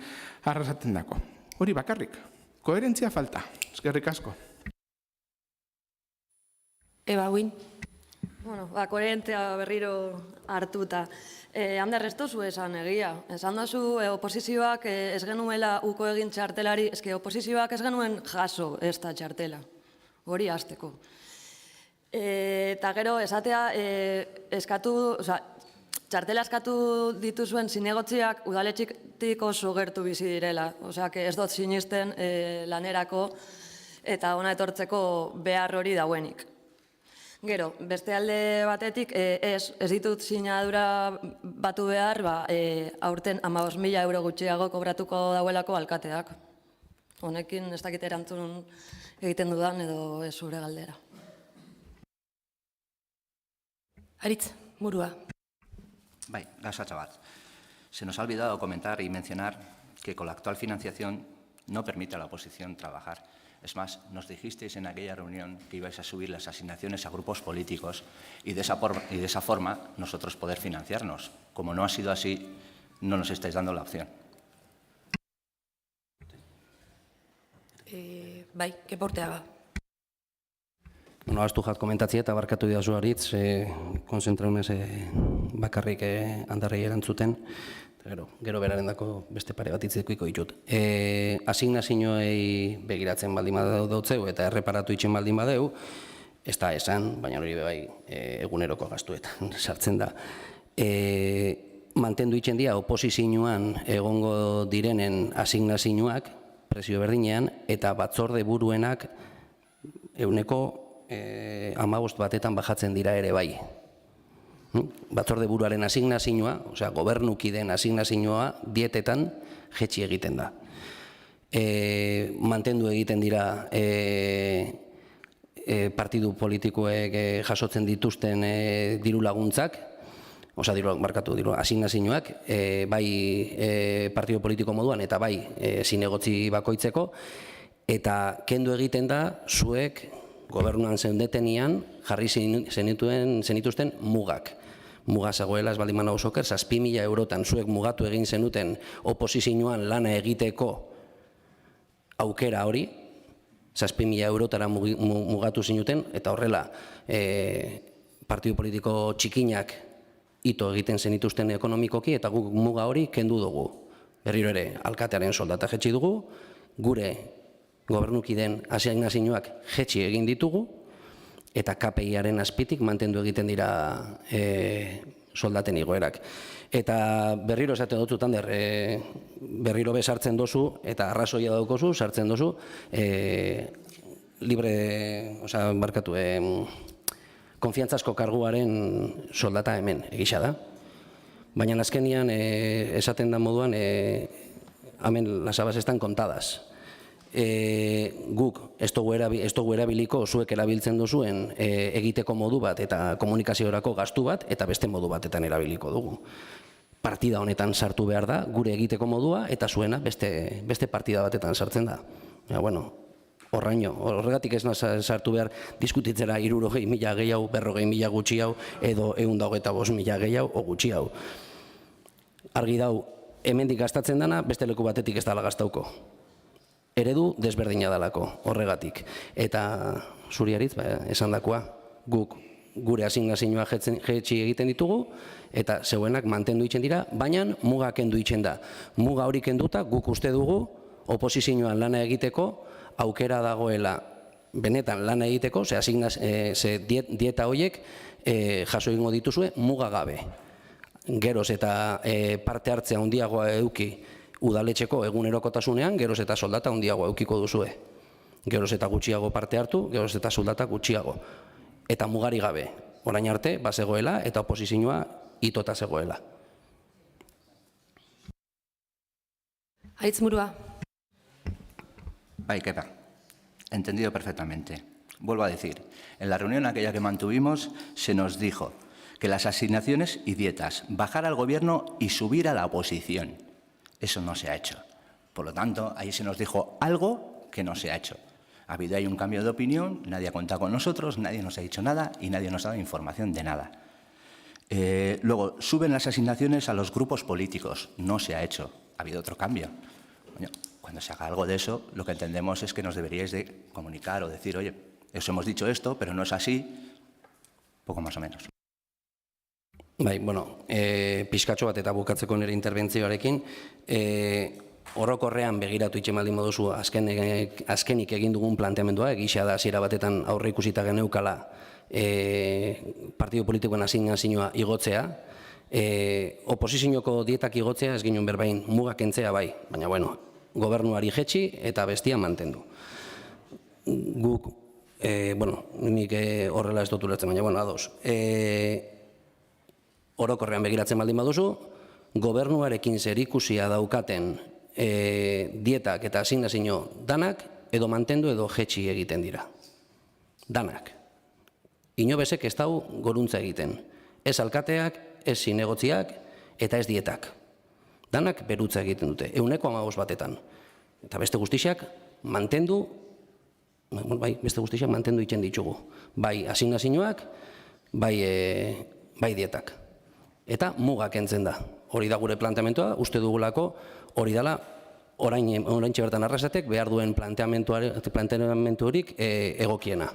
dako. Hori bakarrik, koherentzia falta. Eskerrik asko. Eba, Uin. Bueno, koherentzia berriro hartuta. Ander, ez dozu esan egia. Esan dozu oposizioak ez genuela uko egin txartelari, oposizioak ez genuen jaso ez da txartela. Hori hasteko. Eta gero, esatea, txartela eskatu dituzuen zinegotziak udaletxik oso gertu bizi direla. Osea, ez dut sinisten lanerako eta ona etortzeko behar hori dauenik. Gero, beste alde batetik, ez ditut sinadura batu behar, aurten 15.000 euro gutxiago kobratuko dauelako alkateak. Honekin ez dakit erantzun egiten dudan edo ez zure galdera. Aritz, burua. Bai, gasatxa bat. Se nos ha olvidado comentar y mencionar que con la actual financiación no permite a la oposición trabajar. Es más, nos dijisteis en aquella reunión que ibais a subir las asignaciones a grupos políticos y de esa forma nosotros poder financiarnos. Como no ha sido así, no nos estáis dando la opción. Bai, keporteaga. Bueno, astu jat komentatzea eta barkatu didazu Aritz, konzentraunez bakarrik Anderrei erantzuten. Gero berarendako beste pare bat itzeko ditut. Asignazioei begiratzen baldin badautzeu eta erreparatu itzen baldin badeu, ez da esan, baina hori bai eguneroko gastuetan sartzen da. Mantendu itzen dira oposizioan egongo direnen asignazioak, prezio berdinean, eta batzorde buruenak 15 batetan bajatzen dira ere bai. Batzorde buruaren asignazioa, osea, gobernukideen asignazioa dietetan jetxi egiten da. Mantendu egiten dira partidu politikoek jasotzen dituzten diru laguntzak, osea, diru asignazioak, bai partidu politiko moduan eta bai zinegotzi bakoitzeko, eta kendu egiten da zuek gobernuan zeundetenean jarri zenituzten mugak. Muga zegoela ez baldin banago oker, 7.000 eurotan zuek mugatu egin zenuten oposizioan lana egiteko aukera hori, 7.000 eurotara mugatu zinuten, eta horrela partidu politiko txikinak ito egiten zenituzten ekonomikoki, eta guk muga hori kendu dugu. Berriro ere, alkatearen soldata jetxi dugu, gure gobernukideen asignazioak jetxi egin ditugu, eta KPI-aren azpitik mantendu egiten dira soldaten igoerak. Eta berriro esaten dut Ander, berriro bezartzen dozu, eta arrazoia daukozu, sartzen dozu, konfiantzazko karguaren soldata hemen, egisa da. Baina azkenian esaten da moduan, hemen las habas están contadas. Guk ez dugu erabiliko zuek erabiltzen duzuen egiteko modu bat eta komunikaziorako gastu bat eta beste modu batetan erabiliko dugu. Partida honetan sartu behar da, gure egiteko modua eta zuena beste partida batetan sartzen da. Horraino, horregatik ez sartu behar diskutitzera 60.000 gehiago, 40.000 gutxiago edo 125.000 gehiago o gutxiago. Argi dau, hemendik gastatzen dana beste leku batetik ez dala gastauko. Eredu desberdina dalako, horregatik. Eta zuri Aritz, esan dakoa, guk gure asignazioa jetxi egiten ditugu, eta zeuenak mantendu itzen dira, baina muga kendu itzen da. Muga hori kenduta, guk uste dugu, oposizioan lana egiteko, aukera dagoela benetan lana egiteko, ze dieta horiek jaso egingo dituzue muga gabe. Geroz eta parte hartzea handiagoa eduki udaletxeko egunerokotasunean, geroz eta soldata handiagoa edukiko duzue. Geroz eta gutxiago parte hartu, geroz eta soldata gutxiago. Eta mugari gabe. orain arte, bazegoela eta oposizioa itota zegoela. Aitzmurua. Ahí queda. Entendido perfectamente. Vuelvo a decir, en la reunión aquella que mantuvimos se nos dijo que las asignaciones y dietas, bajar al gobierno y subir a la oposición. Eso no se ha hecho. Por lo tanto, ahí se nos dijo algo que no se ha hecho. Ha habido ahí un cambio de opinión, nadie ha contado con nosotros, nadie nos ha dicho nada y nadie nos ha dado información de nada. Luego, suben las asignaciones a los grupos políticos. No se ha hecho. Ha habido otro cambio. Bueno, cuando se haga algo de eso, lo que entendemos es que nos deberíais de comunicar o decir, oye, eso hemos dicho esto, pero no es así, poco más o menos. Bai, bueno, pixkatxo bat eta bukatzeko nire interbentzioarekin, orokorrean begiratu itxe baldin baduzu azkenik egin dugun planteamendua, egisa da hasiera batetan aurre ikusita geneukala partidu politikoen asignazioa igotzea, oposizioko dietak igotzea ez ginen berbain mugak kentzea bai, baina bueno, gobernuari jetxi eta bestia mantendu. Guk, bueno, nik horrela ez dut ulertzen, baina bueno, ados. Orokorrean begiratzen baldin baduzu, gobernuarekin zerikusia daukaten dietak eta asignazio danak edo mantendu edo jetxi egiten dira. Danak. Inobesek ez dau goruntza egiten. Ez alkateak, ez zinegotziak eta ez dietak. Danak berutza egiten dute, 100% batetan. Eta beste guztiak mantendu, bai, beste guztiak mantendu itzen ditugu. Bai asignazioak, bai dietak. Eta mugak entzen da. Hori da gure planteamentua, uste dugulako hori dela orain bertan Arrasatek behar duen planteamentu horik egokiena.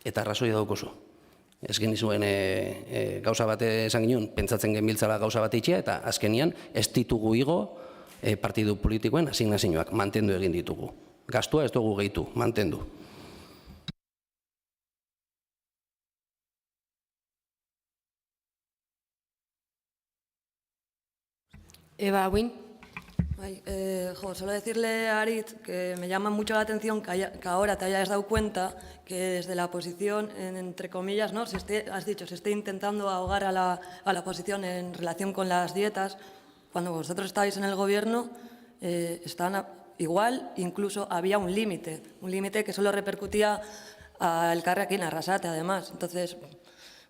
Eta arrazoia daukozu. Ez genizuen gauza bat esan ginen, pentsatzen genbiltzala gauza bat itxea, eta azkenian ez ditugu igo partidu politikoen asignazioak, mantendu egin ditugu. Gastua ez dugu gehitu, mantendu. Eva Win. Solo decirle a Aritz que me llama mucho la atención que ahora te hayas dado cuenta que desde la oposición, entre comillas, ¿no? Has dicho, se esté intentando ahogar a la oposición en relación con las dietas. Cuando vosotros estabais en el gobierno, estaban igual, incluso había un límite que solo repercutía al Elkarrekin Arrasate, además. Entonces,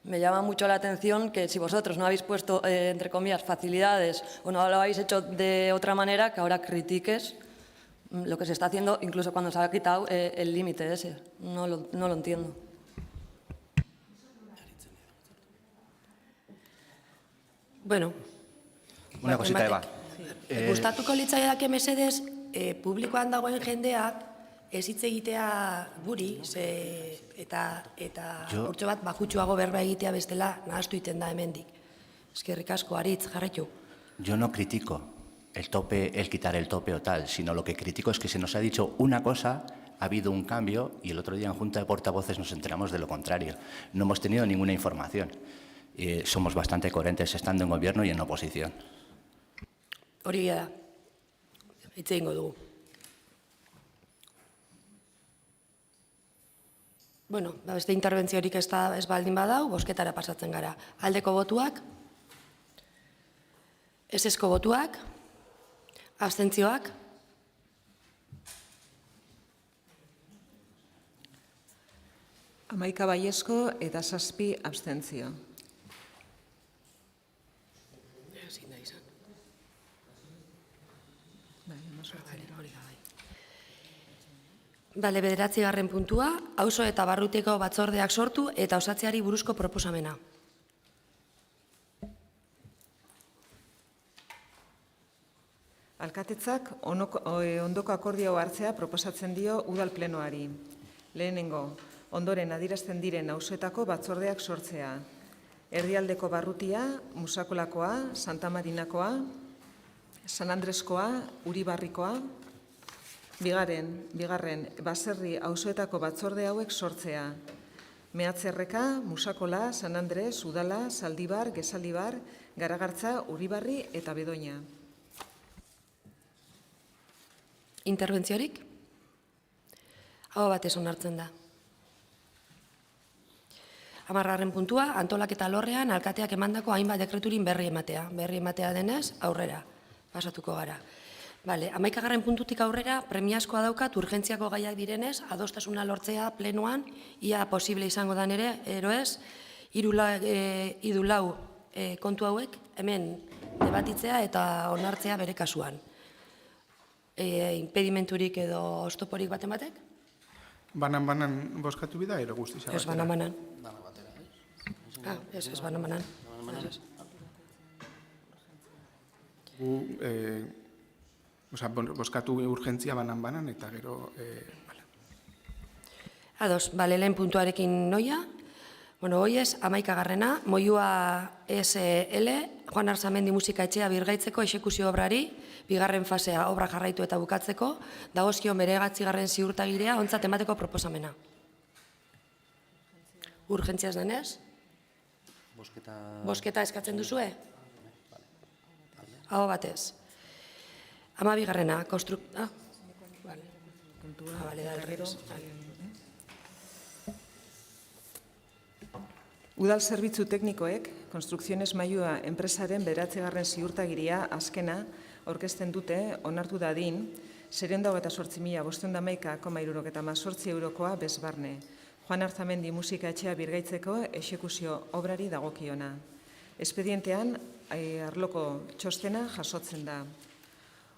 me llama mucho la atención que si vosotros no habéis puesto, entre comillas, facilidades o no lo habéis hecho de otra manera, que ahora critiques lo que se está haciendo, incluso cuando se ha quitado el límite ese. No lo entiendo. Bueno. Una cosita, Eva. Gustatuko litzaiake mesedez, publikoan dagoen jendeak ez hitz egitea guri, eta urtso bat bakutsuago berba egitea bestela nahastu iten da hemendik. Eskerrik asko, Aritz, jarraitu. Yo no critico el quitar el tope o tal, sino lo que critico es que se nos ha dicho una cosa, ha habido un cambio y el otro día en Junta de Portavoces nos enteramos de lo contrario. No hemos tenido ninguna información. Somos bastante coherentes estando en gobierno y en oposición. Hori da, hitz egingo dugu. Bueno, beste interbentziorik ez baldin badau, bozketara pasatzen gara. Aldeko botuak, ezezko botuak, abstentzioak, Hamaika baiezko eta 7 abstentzio. Bale, 9. puntua, auzo eta barrutiko batzordeak sortu eta osatzeari buruzko proposamena. Alkatetzak ondoko akordioa hartzea proposatzen dio udal plenoari. Lehenengo, ondoren adierazten diren auzoetako batzordeak sortzea. Erdialdeko barrutia, Musakolakoa, Santa Marinakoa, San Andreskoa, Uribarrikoa. Bigarren, baserri auzoetako batzorde hauek sortzea. Meatzerreka, Musakola, San Andres, Udala, Zaldibar, Gezaldibar, Garagartza, Uribarri eta Bedoña. Interbentziorik? Hau batez onartzen da. 10. puntua, antolaketa alorrean alkateak emandako hainbat dekreturin berri ematea. Berri ematea denez, aurrera, pasatuko gara. 11. puntutik aurrera, premiazkoa daukat urgentziako gaiak direnez, adostasuna lortzea plenoan, ia posible izango dan ere, eroez, idulau kontu hauek, hemen debatitzea eta onartzea bere kasuan. Impedimenturik edo oztoporik baten batek? Banan bozkatu bida, ero guztiza batera? Ez banan. Ez banan. Bozkatu urgentzia banan, eta gero... Ados, lehen puntuarekin noia. Hoiez, 11. Moyua SL, Juan Arzamendi musika etxea birgaitzeko exekuzio obrari, bigarren fasea obra jarraitu eta bukatzeko, dagozkion bere 9. ziurtagirea ontzat emateko proposamena. Urgentziaz denez? Bosketa eskatzen duzue? Hau batez. 12. Udal zerbitzu teknikoek, Konstrukziones Mailua enpresaren 9. ziurtagiria azkena aurkezten dute onartu dadin 728.511,78 eurokoa bezbarne. Juan Arzamendi musika etxea birgaitzeko exekuzio obrari dagokiona. Espedientean arloko txostena jasotzen da.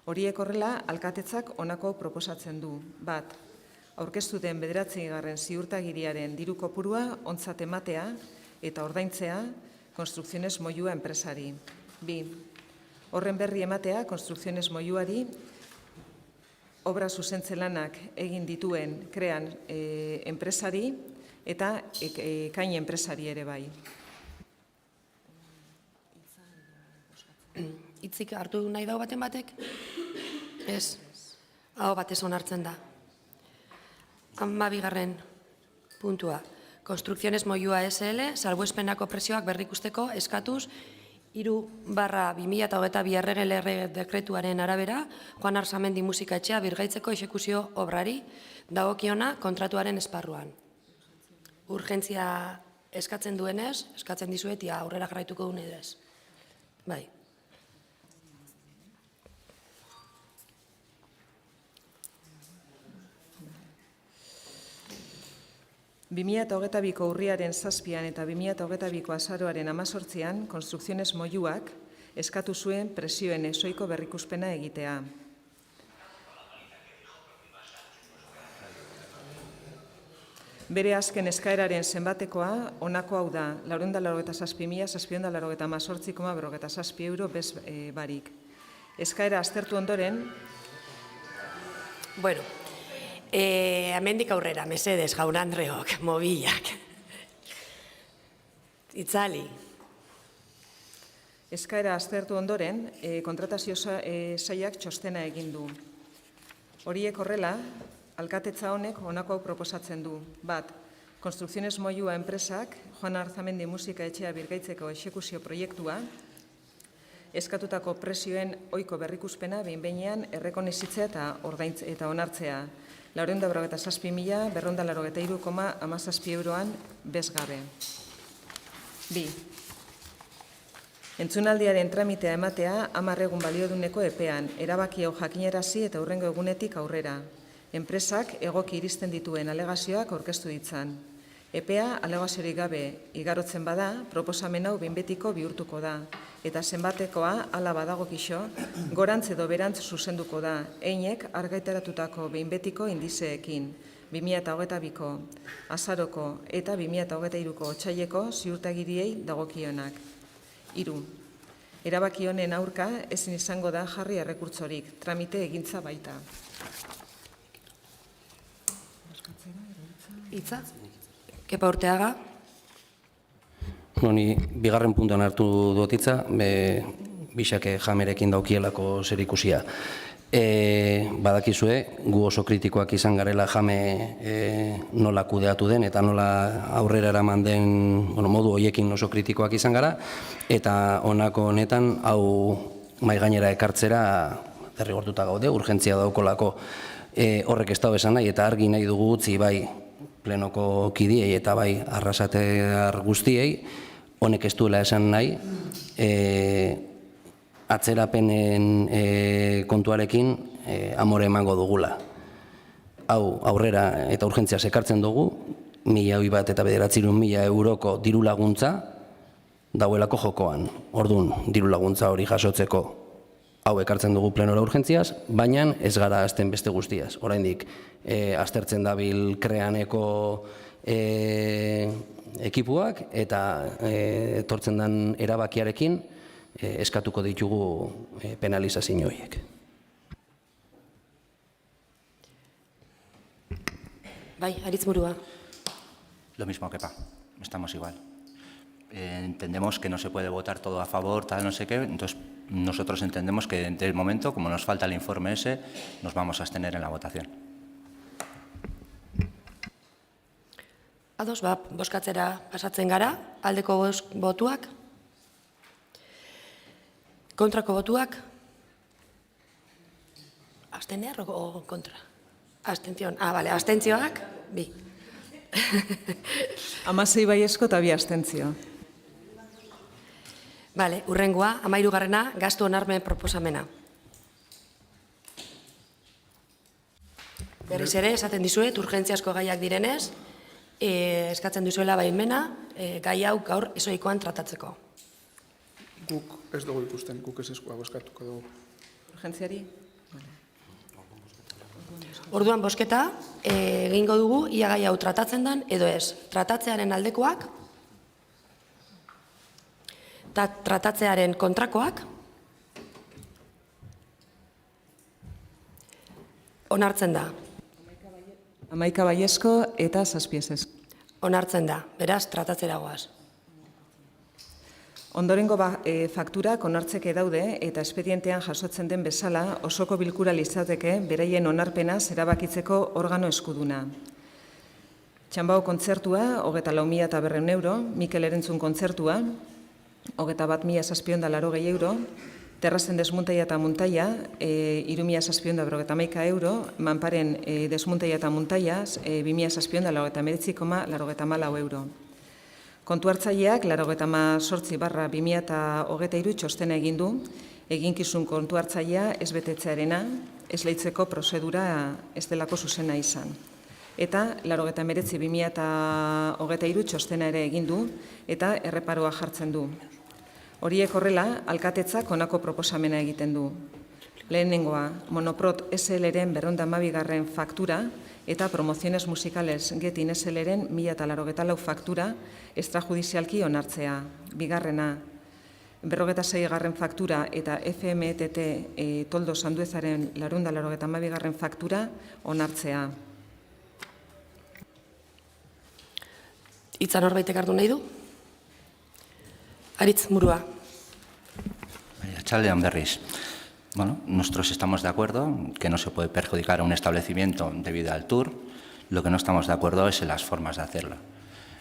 Horiek horrela, alkatetzak honako proposatzen du. 1. Aurkeztu den 9. ziurtagiriaren diru kopurua ontzat ematea eta ordaintzea Konstrukziones Moyua enpresari. 2. Horren berri ematea Konstrukziones Moyuari obra zuzentzelanak egin dituen krean enpresari eta kain enpresari ere bai. Itzik hartu nahi dau baten batek? Ez. Hau batez onartzen da. 12. puntua. Konstrukziones Moyua SL, salbuespenako presioak berrikusteko eskatuz 3/2022 errege dekretuaren arabera, Juan Arzamendi musika etxea birgaitzeko exekuzio obrari dagokiona kontratuaren esparruan. Urgentzia eskatzen duenez, eskatzen dizuet, aurrera jarraituko dunedez. Bai. Bi 2022ko urriaren 7 eta 2022ko azaroaren 18an Konstrukziones Moyuak eskatu zuen presioen ezoiko berrikuspena egitea. Bere azken eskaeraren zenbatekoa honako hau da, 487.788,57 euro bez barik. Eskaera aztertu ondoren, Bueno, hemendik aurrera, mesedez, jaun Andreok, mobilak. Itzali. eskaera aztertu ondoren, kontratazio sailak txostena egin du. Horiek horrela, alkatetza honek honako hau proposatzen du. 1. Konstrukziones Moyua enpresak, Juan Arzamendi musika etxea birgaitzeko exekuzio proiektua, eskatutako presioen ohiko berrikuspena behin-behinean errekonozitzea eta onartzea. 487.283,17 euroan bezgabe. 2. Entzunaldiaren tramitea ematea 10 egun balioduneko epean, erabaki hau jakinarazi eta hurrengo egunetik aurrera. Enpresak egoki iristen dituen alegazioak aurkeztu ditzan. Epea alegaziorik gabe igarotzen bada, proposamen hau behin-betiko bihurtuko da, eta zenbatekoa hala badagokixo, gorantz edo berantz zuzenduko da, einek argaitaratutako behin-betiko indizeekin, 2022ko, azaroko eta 2023ko otsaileko ziurtagiriei dagokionak. 3. Erabaki honen aurka ezin izango da jarri errekurtsorik, tramite egintza baita. Itza? Kepa Urteaga? Ni bigarren puntuan hartu dutitza, bisake jamerekin daukielako zer ikusia. Badakizue, gu oso kritikoak izan garela jame nola kudeatu den eta nola aurrera eraman den modu horiekin oso kritikoak izan gara, eta honako honetan hau mahai gainera ekartzera derrigortuta gaude, urgentzia daukolako horrek ez dago esan nahi, eta argi nahi dugu utzi bai plenoko kidiei eta bai arrasatear guztiei, honek ez duela esan nahi, atzerapenen kontuarekin amore emango dugula. Hau aurrera eta urgentzia ekartzen dugu, 1.109.000 euroko diru laguntza dauelako jokoan. Orduan, diru laguntza hori jasotzeko hau ekartzen dugu plenora urgentziaz, baina ez gara azten beste guztiaz. Oraindik aztertzen dabil kreaneko ekipuak eta etortzen den erabakiarekin eskatuko ditugu penalizazio horiek. Bai, Aritz Murua. Lo mismo que estamos igual. Entendemos que no se puede votar todo a favor, tal, no sé qué, entonces nosotros entendemos que en el momento, como nos falta el informe ese, nos vamos a abstener en la votación. Ados, bozkatzera pasatzen gara, aldeko botuak, kontrako botuak, abstenear o kontra? Abstentzioan, bale, abstentzioak, bi. 16 baiezko eta 2 abstentzio. Bale, urrengoa, 13. gastu onarmen proposamena. Berriz ere, esaten dizuet, urgentziazko gaiak direnez, eskatzen dizuela baimena, gai hau gaur ezoikoan tratatzeko. Guk ez dugu ikusten, guk ez eskua bozkatuko dugu. Urgentziari? Orduan bozketa, egingo dugu, ia gai hau tratatzen den, edo ez, tratatzearen aldekoak, eta tratatzearen kontrakoak, onartzen da. 11 baiezko eta 7 ezezko. Onartzen da, beraz, tratatzera goaz. Ondorengo fakturak onartzeke daude eta espedientean jasotzen den bezala osoko bilkura litzateke beraien onarpena erabakitzeko organo eskuduna. Txambao kontzertua, 24.200 euro, Mikel Erentzun kontzertua, 21.780 euro, Terrazen desmuntaia eta muntaia, 3.751 euro, Manparen desmuntaia eta muntaia, 2.789,94 euro. Kontu hartzaileak 88/2023 txostena egin du, eginkizun kontu hartzailea ez betetzearena, ez leitzeko prozedura ez delako zuzena izan. Eta 89/2023 txostena ere egin du eta erreparoa jartzen du. Horiek horrela, alkatetzak honako proposamena egiten du. Lehenengoa, Monoprot SL-ren 212. faktura eta Promoziones Musicales Getin SL-ren 1084 faktura extrajudizialki onartzea. Bigarrena, 46. faktura eta FMTT Toldo Sanduezaren 292. faktura onartzea. Hitza norbaitek hartu nahi du? Aritz Murua. Atxaldean berriz. Bueno, nosotros estamos de acuerdo que no se puede perjudicar a un establecimiento debido al tour. Lo que no estamos de acuerdo es en las formas de hacerlo.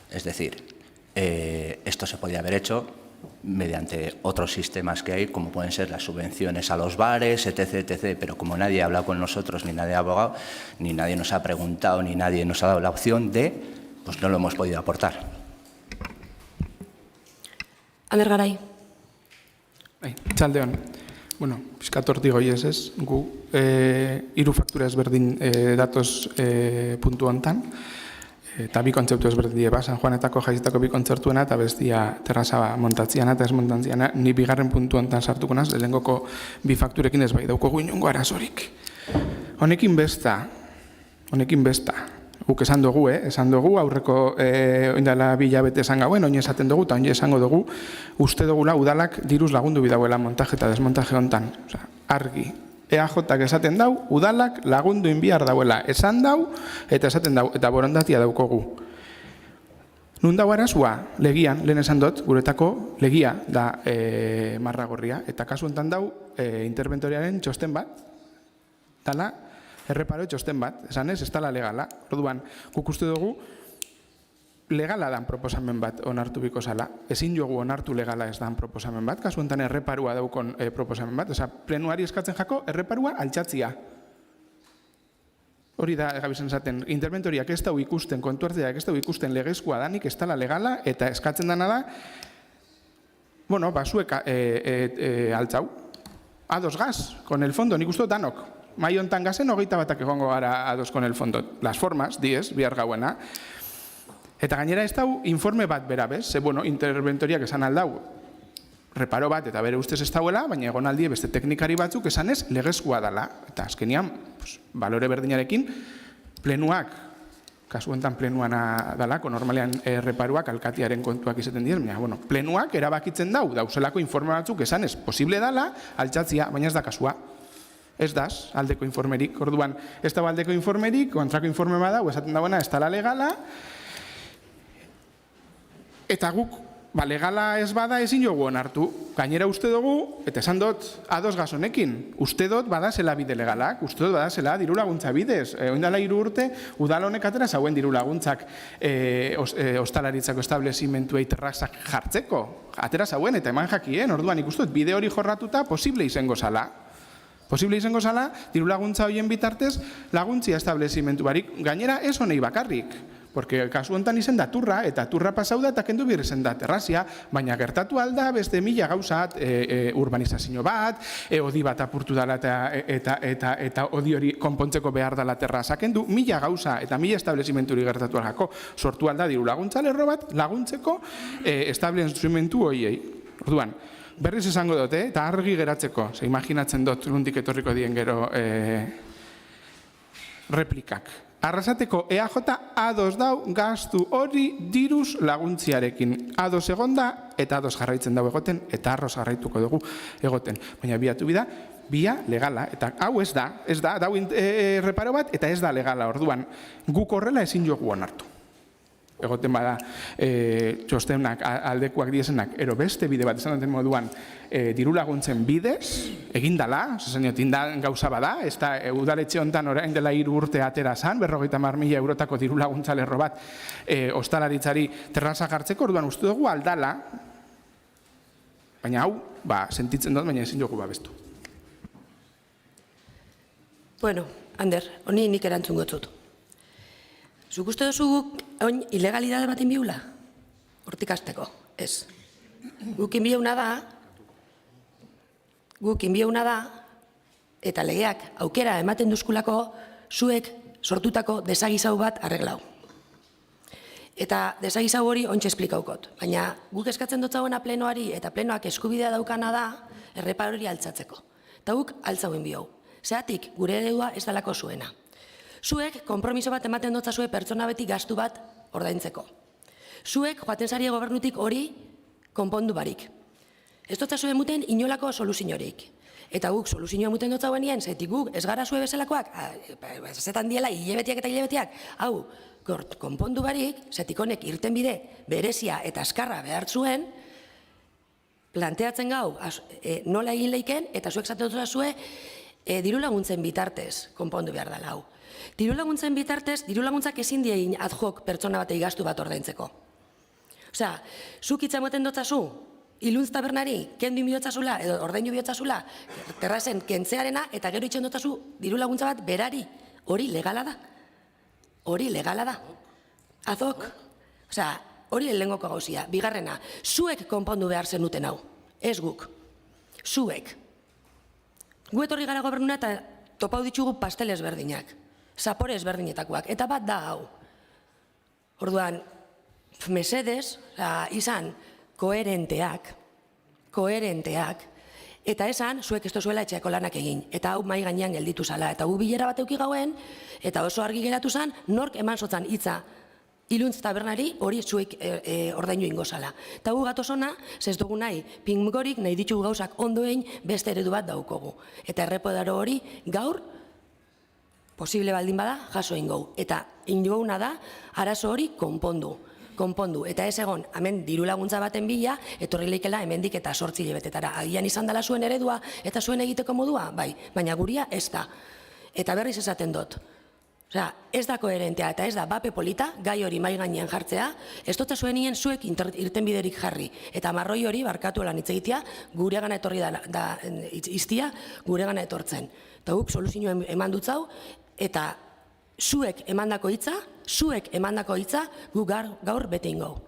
Es decir, esto se podía haber hecho mediante otros sistemas que hay, como pueden ser las subvenciones a los bares, etc., etc. Pero como nadie ha hablado con nosotros, ni nadie ha abogado, ni nadie nos ha preguntado, ni nadie nos ha dado la opción de, pues no lo hemos podido aportar. Ander Garay. Txaldeon. Bueno, piskatorti goiez ez, gu hiru faktura ezberdin datoz puntu hontan, eta bi kontzeptu ezberdin dieba, San Juanetako jaizitako bi kontzertuena eta bestia terraza montatziana eta ez montantziana, ni bigarren puntu hontan sartuko naz, lehengoko bi fakturekin ez bai daukogu inongo arazorik. Honekin besta, guk esan dugu, aurreko oindala bilabete esan gauen, oin esaten dugu, eta oin esango dugu, uste dugula udalak diruz lagundu bidauela montaje eta desmontaje hontan. Argi, EAJak esaten dau, udalak lagundu inbiar dauela. Esan dau, eta esaten dau, eta borondatia daukogu. Nun dau arazua, legian, lehen esan dut, guretako legia da marragorria, eta kasu hontan dau, interventoriaren txosten bat, dala, erreparo txosten bat, esan ez dala legala. Orduan, guk uste dugu, legala dan proposamen bat onartu biko zala. Ezin jogu onartu legala ez dan proposamen bat, kasu enten erreparua daukon proposamen bat. Plenuari eskatzen jako, erreparua altxatzia. Hori da, gabizen esaten, interventoriak ez dau ikusten, kontu hartzeak ez dau ikusten legezkoa danik, ez dala legala, eta eskatzen dana da, bueno, zuek altzau, ados gaz, con el fondo, nik uste danok, mai hontan gazen, 21 egongo gara ados con el fondo, las formas, diez, bihar gauena, eta gainera ez dau informe bat bera, bez? Ze, bueno, interventoriak esan aldau, reparo bat eta bere ustez ez dauela, baina egonaldi beste teknikari batzuk esanez legezkoa dela. Eta azkenian, balore berdinarekin, plenuak, kasu honetan plenuana dalako, normalean reparuak alkatiaren kontuak izaten dira, baina, bueno, plenuak erabakitzen dauzelako informe batzuk esanez posible dela, altxatzia, baina ez da kasua. Ez daz, aldeko informerik. Orduan, ez da aldeko informerik, kontrako informe badau, esaten dagoena, ez dala legala, eta guk, legala ez bada ezin jogu onartu. Gainera uste dugu, eta esan dut ados gazonekin, uste dut badazela bide legalak, uste dut badazela diru laguntza bidez. Oindala 3 urte, udal honek atera zauen diru laguntzak ostalaritzako establezimentuei terrazak jartzeko. Atera zauen eta eman jakien, orduan ikustu dut bide hori jorratuta posible izango zala. Posible izango zala, diru laguntza horien bitartez, laguntzia establezimentu barik. Gainera ez honei bakarrik. Porque kasu honetan izen da turra, eta turra pasau da eta kendu bir izen da terrazia, baina gertatu alda beste 1000 gauzat, urbanizazio bat, odi bat apurtu dela eta odi hori konpontzeko behar dela terraza kendu, 1000 gauza eta 1000 establezimenturi gertatu algako. Sortu alda diru laguntza lerro bat, laguntzeko establezimentu horiei. Orduan, berriz esango dut, eta argi geratzeko, ze imaginatzen dut nondik etorriko dien gero replikak. Arrasateko EAJ ados dau gastu hori diruz laguntziarekin. Ados egonda eta ados jarraitzen dau egoten eta arroz jarraituko dugu egoten. Baina biatu bida, bia legala. Eta hau ez da, dau reparo bat eta ez da legala. Orduan, guk horrela ezin jogu onartu. Egoten bada txostenak aldekuak diezenak, ero beste bide bat esan duten moduan diru laguntzen bidez, egindala, indan gauza bada, ez da udaletxe honetan orain dela 3 urte atera zan, 50.000 eurotako diru laguntza lerro bat ostalaritzari terraza jartzeko, orduan uste dugu aldala, baina hau, sentitzen dut, baina ezin jogu babestu. Bueno, Ander, honi nik erantzun gotzut. Zuk uste duzu oin ilegalidade bat inbiula? Hortik hasteko, ez. Guk inbieuna da, eta legeak aukera ematen duzkulako zuek sortutako desagizau bat arreglau. Eta desagizau hori ontsa esplikaukot. Baina guk eskatzen dutzagoena plenoari eta plenoak eskubidea daukana da erreparo hori altzatzeko. Eta guk altzau inbiou. Zeratik gure eredua ez dalako zuena. Zuek konpromiso bat ematen dotzazue pertsona beti gastu bat ordaintzeko. Zuek joaten zarie gobernutik hori konpondu barik. Ez dotzazue muten inolako soluziorik. Eta guk soluzioa muten dotzagoenien, zetik guk ez gara zue bezalakoak, zetan diela hilebetiak eta hilebetiak, hau, konpondu barik, zetik honek irten bide berezia eta askarra behar zuen, planteatzen gau nola egin leiken, eta zuek zaten dotzazue diru laguntzen bitartez konpondu behar dela hau. Diru laguntzen bitartez, diru laguntzak ezin diegin ad hoc pertsona batei gastu bat ordaintzeko. Osea, zuk hitza emoten dotzazu, iluntz tabernari, kendu bihotzazula, edo ordainu bihotzazula, terrazen kentzearena, eta gero itxen dotzazu diru laguntza bat berari. Hori legala da. Hori legala da. Azok. Osea, hori lehengoko gauzia. Bigarrena, zuek konpondu behar zenuten hau. Ez guk. Zuek. Gu etorri gara gobernuna eta topau ditugu pastel ezberdinak. Zapore ezberdinetakoak. Eta bat da hau. Orduan, mesedez, izan koherenteak, eta esan, zuek ez tozuela etxeako lanak egin. Eta hau mai gainean gelditu zala. Eta gu bilera bat euki gauen, eta oso argi geratu zan, nork eman zotzan hitza iluntz tabernari hori zuek ordainu ingo zala. Eta gu gatozona, ez dugu nahi, pingorik nahi ditugu gauzak ondoen beste eredu bat daukogu. Eta errepodaro hori gaur, posible baldin bada, jaso ingou. Eta ingouna da, arazo hori konpondu. Eta ez egon, hemen diru laguntza baten bila, etorri leikela hemendik eta 8 hilabetetara. Agian izan dela zuen eredua eta zuen egiteko modua, bai, baina guria ez da. Eta berriz esaten dut. Osea, ez da koherentea eta ez da bape polita, gai hori mai gainean jartzea, ez dut zuen nien zuek irtenbiderik jarri. Eta marroi hori, barkatu lan hitz egitea, gure gana etorri da iztia, gure gana etortzen. Eta guk soluzioa eman dutzau, eta zuek emandako hitza, gu gaur bete ingo.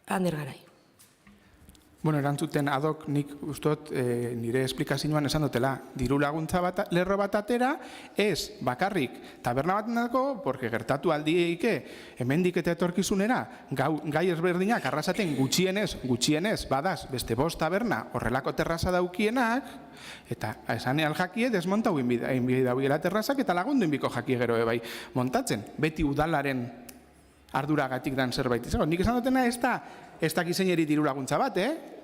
Ander Garai. Bueno, erantzuten adok nik ustot nire esplikazioan esan dutela, diru laguntza lerro bat atera, ez bakarrik taberna bat dago, porque gertatu aldieike hemendik eta etorkizunera, gai ezberdinak arrasaten gutxienez, badaz, beste 5 taberna horrelako terraza daukienak, eta esan aljakie desmontau inbide daugiela terrazak eta lagundu inbiko jakie gero bai montatzen, beti udalaren arduragatik dan zerbait. Nik esan dutena ez da gizeineri diru laguntza bat,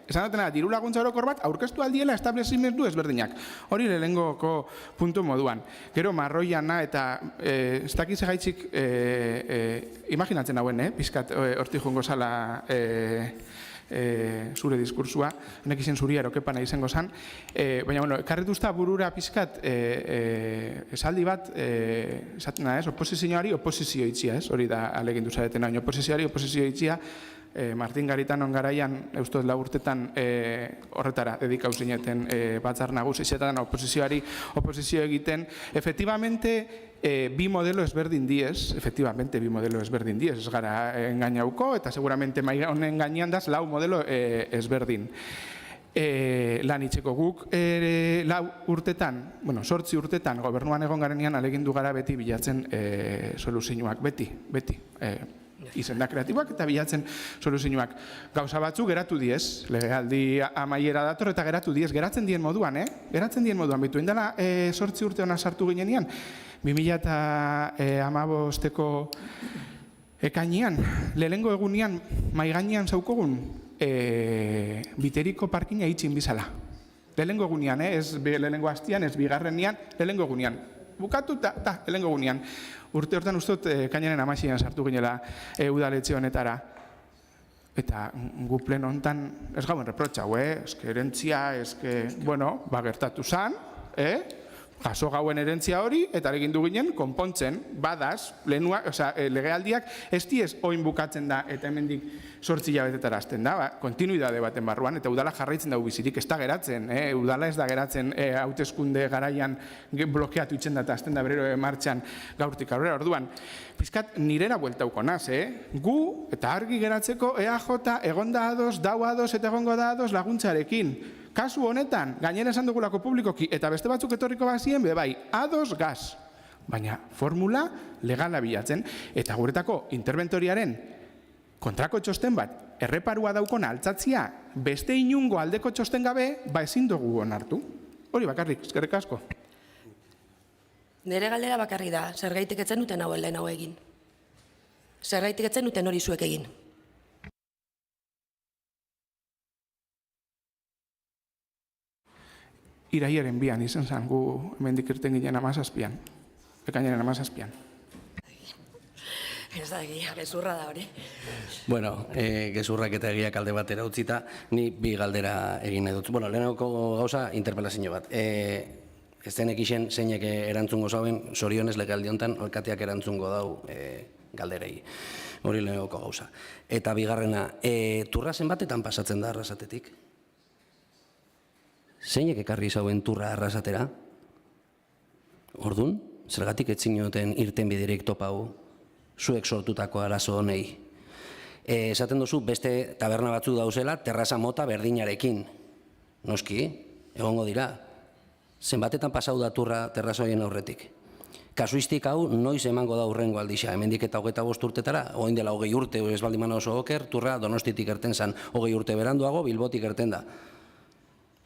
Esan dutena, diru laguntza orokor bat, aurkeztu aldiela establezimendu ezberdinak. Hori lehengoko puntu moduan. Gero, marroiana eta ez dakize gaitzik, imaginatzen hauen, pizkat hortik jongo zala zure diskursua, honek izen zuria erokepana izango zan, baina, bueno, karretuzta burura pizkat esaldi bat, esaten da, oposizioari oposizio itxia, hori da alegindu zaretena, oposizioari oposizio itxia, Martin Garitanon garaian, eustot 4 urtetan horretara dedikau zineten batzar nagusizetan oposizioari oposizio egiten. Efectivamente, bi modelo ezberdin diez, ez gara engainauko, eta seguramente mai honen gainean daz 4 modelo ezberdin. Lan itxeko guk 4 urtetan, 8 urtetan gobernuan egon garenean alegindu gara beti bilatzen soluzioak, beti, izenda kreatiboak eta bilatzen soluzioak. Gauza batzuk geratu diez, legealdi amaiera dator eta geratu diez, geratzen dien moduan, bitu indela 8 urte hona sartu ginenean, 2015ko ekainean, lehengo egunean maigainean zaukogun biteriko parkina itxin bizala. Lehengo egunean, ez lehengo hastian, ez bigarrenean, lehengo egunean. Bukatu eta lehengo egunean. Urte hortan ustot kainaren amaixian sartu ginela udaletxe honetara. Eta gu pleno hontan ez gauen reprotxau, eske erentzia, bueno, gertatu zan, jaso gauen erentzia hori, eta egin du ginen, konpontzen, badaz, legealdiak ez diez oin bukatzen da, eta hemendik 8 hilabetetara hasten da, kontinuidade baten barruan, eta udala jarraitzen dugu bizirik, ez da geratzen, udala ez da geratzen hauteskunde garaian blokeatu itzen da, eta hasten da berero martxan gaurtik aurrera, orduan, pizkat nirera bueltauko naz, gu, eta argi geratzeko EAJ egonda ados, dau ados, eta egongo da ados laguntzarekin. Kasu honetan, gainera esan dugulako publikoki, eta beste batzuk etorriko bazien, bai, ados gaz. Baina formula legala bilatzen, eta guretako interventoriaren kontrako txosten bat, erreparua daukona altzatzia, beste inungo aldeko txosten gabe, ezin dugu onartu. Hori bakarrik, eskerrik asko. Nere galdera bakarri da, zergaitik etzen duten hau lehen hau egin. Zergaitik etzen duten hori zuek egin. Iraiaren 2 izan zen, gu hemendik irten ginen 17an, ekainaren 17an. Ez da egia, gezurra da hori. Bueno, gezurrak eta egiak alde batera utzita, ni 2 galdera egin edut. Bueno, lehenako gauza, interpelazio bat. Ez denek isen zeinek erantzungo zauen, sorionez legaldi honetan, alkateak erantzungo dau galderei. Hori lehenako gauza. Eta bigarrena, turra zenbatetan pasatzen da arrasatetik? Zeinek ekarri zauen turra arrasatera? Ordun, zergatik etzin joten irten biderik topau zuek sortutako arazo honei. Esaten duzu beste taberna batzu dauzela terraza mota berdinarekin. Noski, egongo dira. Zenbatetan pasau da turra terrazoien aurretik. Kasuistik hau noiz emango da urrengo aldixa, hemendik eta 25 urtetara, oin dela 20 urte, ez baldin oso oker, turra Donostitik erten zan, 20 urte beranduago, Bilbotik erten da.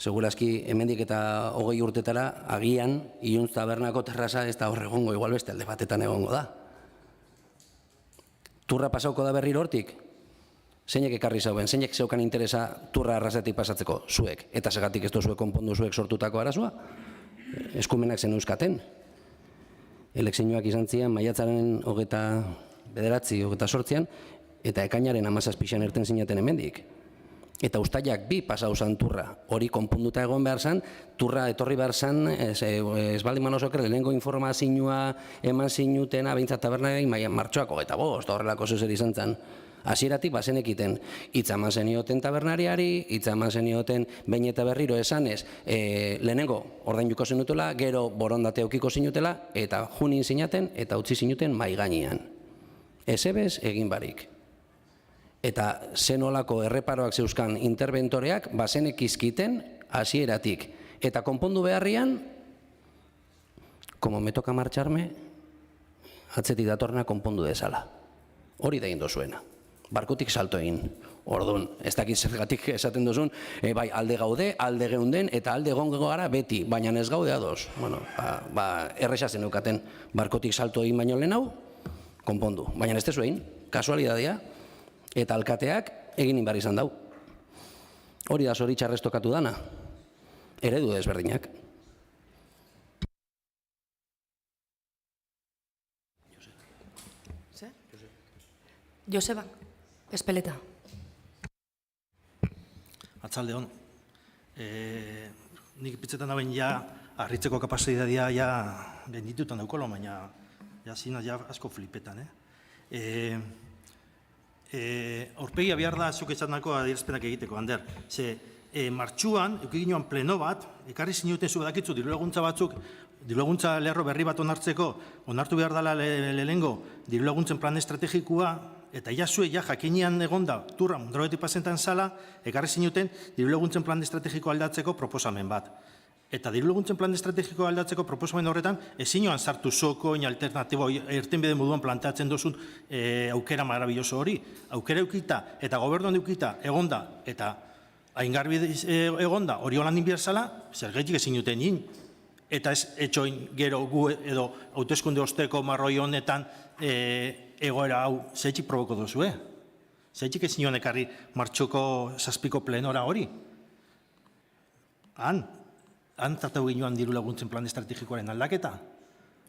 Segurazki, hemendik eta 20 urtetara, agian, Iluntz tabernako terraza ez da horregongo, igual beste alde batetan egongo da. Turra pasauko da berriro hortik? Zeinek ekarri zauen, zeinek zeukan interesa turra arrasatik pasatzeko? Zuek. Eta segatik ez zuek konpondu zuek sortutako arazoa? Eskumenak zen euskaten. Elekzioak izan zian, maiatzaren 28an, eta ekainaren 17an erten zinaten hemendik. Eta ustaiak 2 pasau zan turra, hori konpunduta egon behar zan, turra etorri behar zan, ez baldin manosoker, lehenengo informazioa eman zinutena, behintzat tabernaren, martxoak 25, horrelako zer izan zan. Hasieratik bazenekiten hitza eman zenioten tabernariari, hitza eman zenioten behin eta berriro esanez lehenengo ordainduko zenutela, gero borondate aukiko zinutela, eta junin zinaten eta utzi zinuten mahai gainean. Ezebez egin barik. Eta zenolako erreparoak zeuzkan interventoreak bazenekizkiten hasieratik. Eta konpondu beharrian, como me toca marcharme, atzetik datorna konpondu dezala. Hori da egin dozuena. Barkutik salto egin. Orduan, ez dakit zergatik esaten duzun, bai, alde gaude, alde geunden, eta alde egongo gara beti, baina ez gaude ados. Bueno, erresa zeneukaten barkutik salto egin baino lehen hau, konpondu. Baina ez tezu egin, kasualidadea, eta alkateak egin inbar izan dau. Hori da zoritxarrez tokatu dana. Eredu desberdinak. Joseba, Espeleta. Atzalde hon. Nik pitzetan dauen ja, arritzeko kapazitatea ja benditutan daukolo, baina ja zina ja asko flipetan. Aurpegia behar da zuk esanako adierazpenak egiteko, Ander. Ze, martxuan, eukiginoan pleno bat, ekarri zinuten zu badakitzu, dirulaguntza batzuk, dirulaguntza lerro berri bat onartu behar dela lehengo, dirulaguntzen plan estrategikoa, eta ja zue, ja jakinean egonda, turra, mundrabetik pasentan zala, ekarri zinuten dirulaguntzen plan estrategiko aldatzeko proposamen bat. Eta dirulaguntzen plan estrategiko aldatzeko proposamen horretan, ezinoan sartu zokoin alternatibo, irtenbide moduan planteatzen duzun aukera marabilloso hori. Aukera eukita eta gobernuan eukita egonda eta haingarbi egonda hori holan inbierzala, zergetik ezin duten in. Eta ez etxoin gero gu edo hauteskunde osteko marroi honetan egoera hau zeitzik proboko duzu, Zeitzik ezin joan ekarri martxoko 7 plenora hori. Han tratatu ginoan diru laguntzen plan estrategikoaren aldaketa.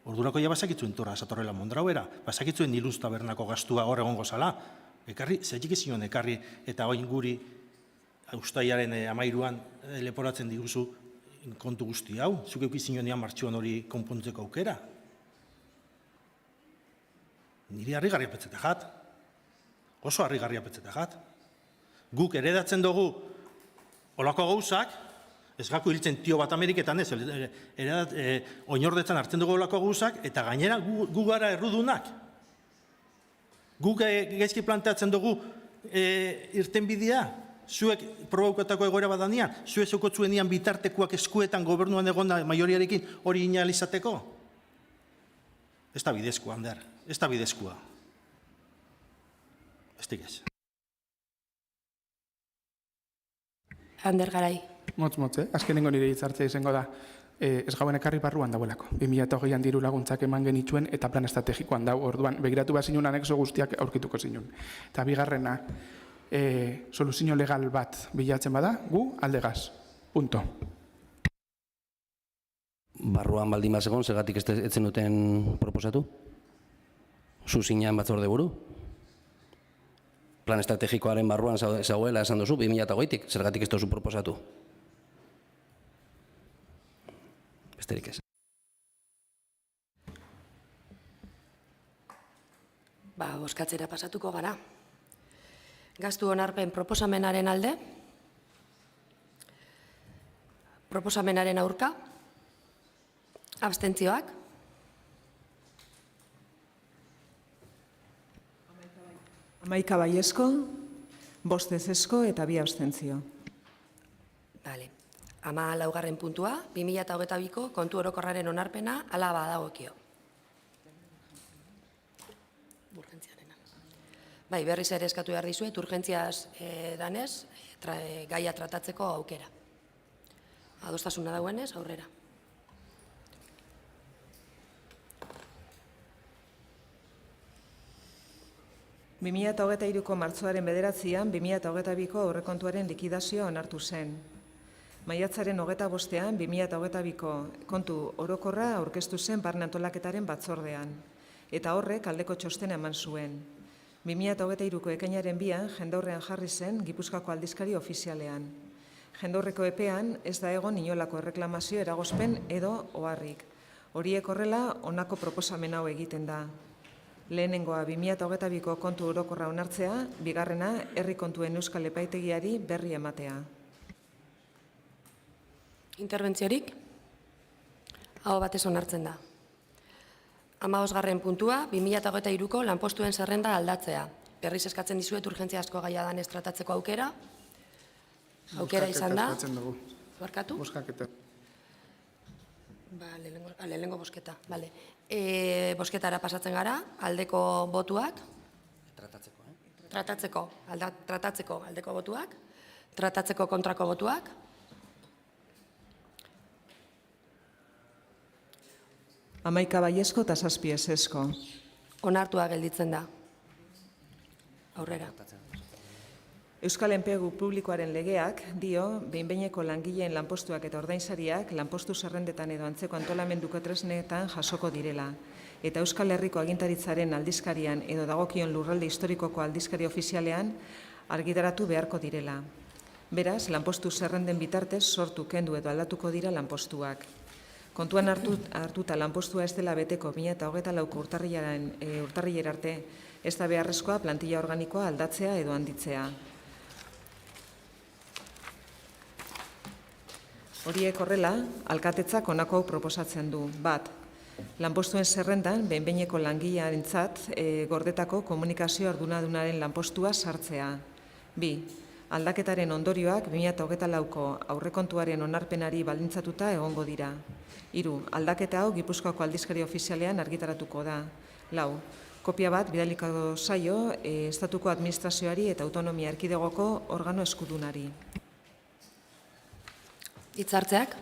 Ordurako ja basakitzuen torra satorrela mondrauera, basakitzuen Niluz tabernako gastua hor egongo zala. Ekarri, zeitzik ezin joan ekarri eta oin guri ustaiaren 13an leporatzen diguzu kontu guzti hau, zuk eukizin joan martxuan hori konpontzeko aukera. Niri harrigarria petzeta jat. Oso harrigarria petzeta jat. Guk eredatzen dugu olako gauzak, ez gaku hiltzen tio bat Ameriketan ez, oinordetzen hartzen dugu olako gauzak, eta gainera gu gara errudunak. Guk gaizki planteatzen dugu irtenbidea, zuek probaukatako egoera badanean, zuek zeukotzuen bitartekoak eskuetan gobernuan egonda maioriarekin hori inalizateko. Ez da bidezkoa, Ander, ez da bidezkoa. Estik ez. Ander Garai. Motz, azkenengo nire hitzartzea izango da, ez gauen ekarri barruan dagoelako. 2008an diru laguntzak eman genituen eta plan estrategikoan dau, orduan, begiratu bazinun anexo guztiak aurkituko zinun. Eta bigarrena, soluzio legal bat bilatzen bada, gu aldegaz. Punto. Barruan baldin bat egon, zergatik ez zenuten proposatu? Zuzinean batzorde buru? Plan estrategikoaren barruan zauela esan duzu, 2008tik, zergatik ez duzu proposatu? Besterik ez. Bozkatzera pasatuko gara. Gastu onarpen proposamenaren alde, proposamenaren aurka, abstentzioak, Amaika baiezko, 5 ezezko eta 2 abstentzio. Bale. 14. puntua, 2022ko kontu orokorraren onarpena hala badagokio. Urgentziarena. Bai, berriz ere eskatu behar dizuet, urgentziaz danez, gaia tratatzeko aukera. Adostasuna dauenez, aurrera. Bi 2023ko martxoaren 9an, 2022ko aurrekontuaren likidazioa onartu zen. Maiatzaren 25an, 2022ko kontu orokorra aurkeztu zen barne antolaketaren batzordean, eta horrek aldeko txostena eman zuen. 2023ko ekainaren 2an, jendaurrean jarri zen Gipuzkoako aldizkari ofizialean. Jendaurreko epean ez da egon inolako erreklamazio eragozpen edo oharrik. Horiek horrela honako proposamen hau egiten da. Lehenengoa 2022ko kontu orokorra onartzea, bigarrena herri kontuen Euskal Epaitegiari berri ematea. Interbentziorik? Aho batez onartzen da. 15. puntua, 2023ko lanpostuen zerrenda aldatzea. Berriz eskatzen dizuet urgentziazko gaia danez tratatzeko aukera. Aukera izan da. Barkatu? Boskaketa. Lehenengo bosketa. Bosketara pasatzen gara, aldeko botuak. Tratatzeko aldeko botuak. Tratatzeko kontrako botuak. Hamaika baiezko eta 7 ezezko. Onartua gelditzen da. Aurrera. Euskal Enplegu Publikoaren legeak dio behin-behineko langileen lanpostuak eta ordainsariak lanpostu zerrendetan edo antzeko antolamenduko tresnetan jasoko direla. Eta Euskal Herriko agintaritzaren aldizkarian edo dagokion lurralde historikoko aldizkari ofizialean argitaratu beharko direla. Beraz, lanpostu zerrenden bitartez sortu, kendu edo aldatuko dira lanpostuak. Kontuan hartuta lanpostua ez dela beteko 2024ko urtarrilera arte, ez da beharrezkoa plantilla organikoa aldatzea edo handitzea. Horiek horrela, alkatetzak honako hau proposatzen du. 1. Lanpostuen zerrendan, behin-behineko langilearentzat gordetako komunikazio ardunadunaren lanpostua sartzea. 2. Aldaketaren ondorioak 2024ko aurrekontuaren onarpenari baldintzatuta egongo dira. 3. Aldaketa hau Gipuzkoako aldizkari ofizialean argitaratuko da. 4. Kopia bat bidaliko zaio Estatuko Administrazioari eta Autonomia Erkidegoko organo eskudunari. Hitzartzeak?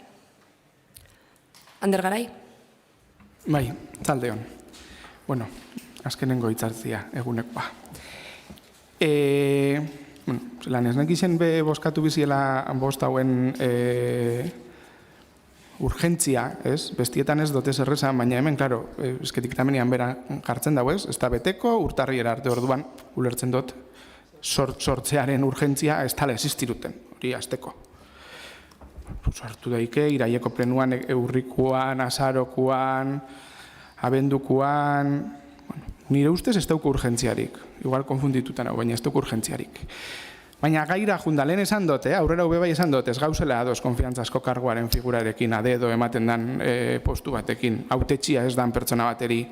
Ander Garai? Bai, zaldeon. Bueno, azkenengo hitzartzia egunekoa. Zelan ez nekizien be boskatu biziela bost hauen urgentzia, ez? Bestietan ez dotez errezan, baina hemen, klaro, esketik tamenean bera jartzen dago, ez? Ez da beteko, urtarriera arte orduan, ulertzen dut, sortzearen urgentzia ez tala existiruten, hori azteko. Sartu daike, iraieko plenuan eurrikuan, azarokuan, abendukuan, nire ustez ez dauko urgentziarik, igual konfunditutan hau, baina ez dauko urgentziarik. Baina gaira junda, lehen esan dut, aurrera ube bai esan dut, ez gauzela ados konfiantzazko karguaren figurarekin, adedo ematen dan postu batekin, hautetxia ez dan pertsona bateri.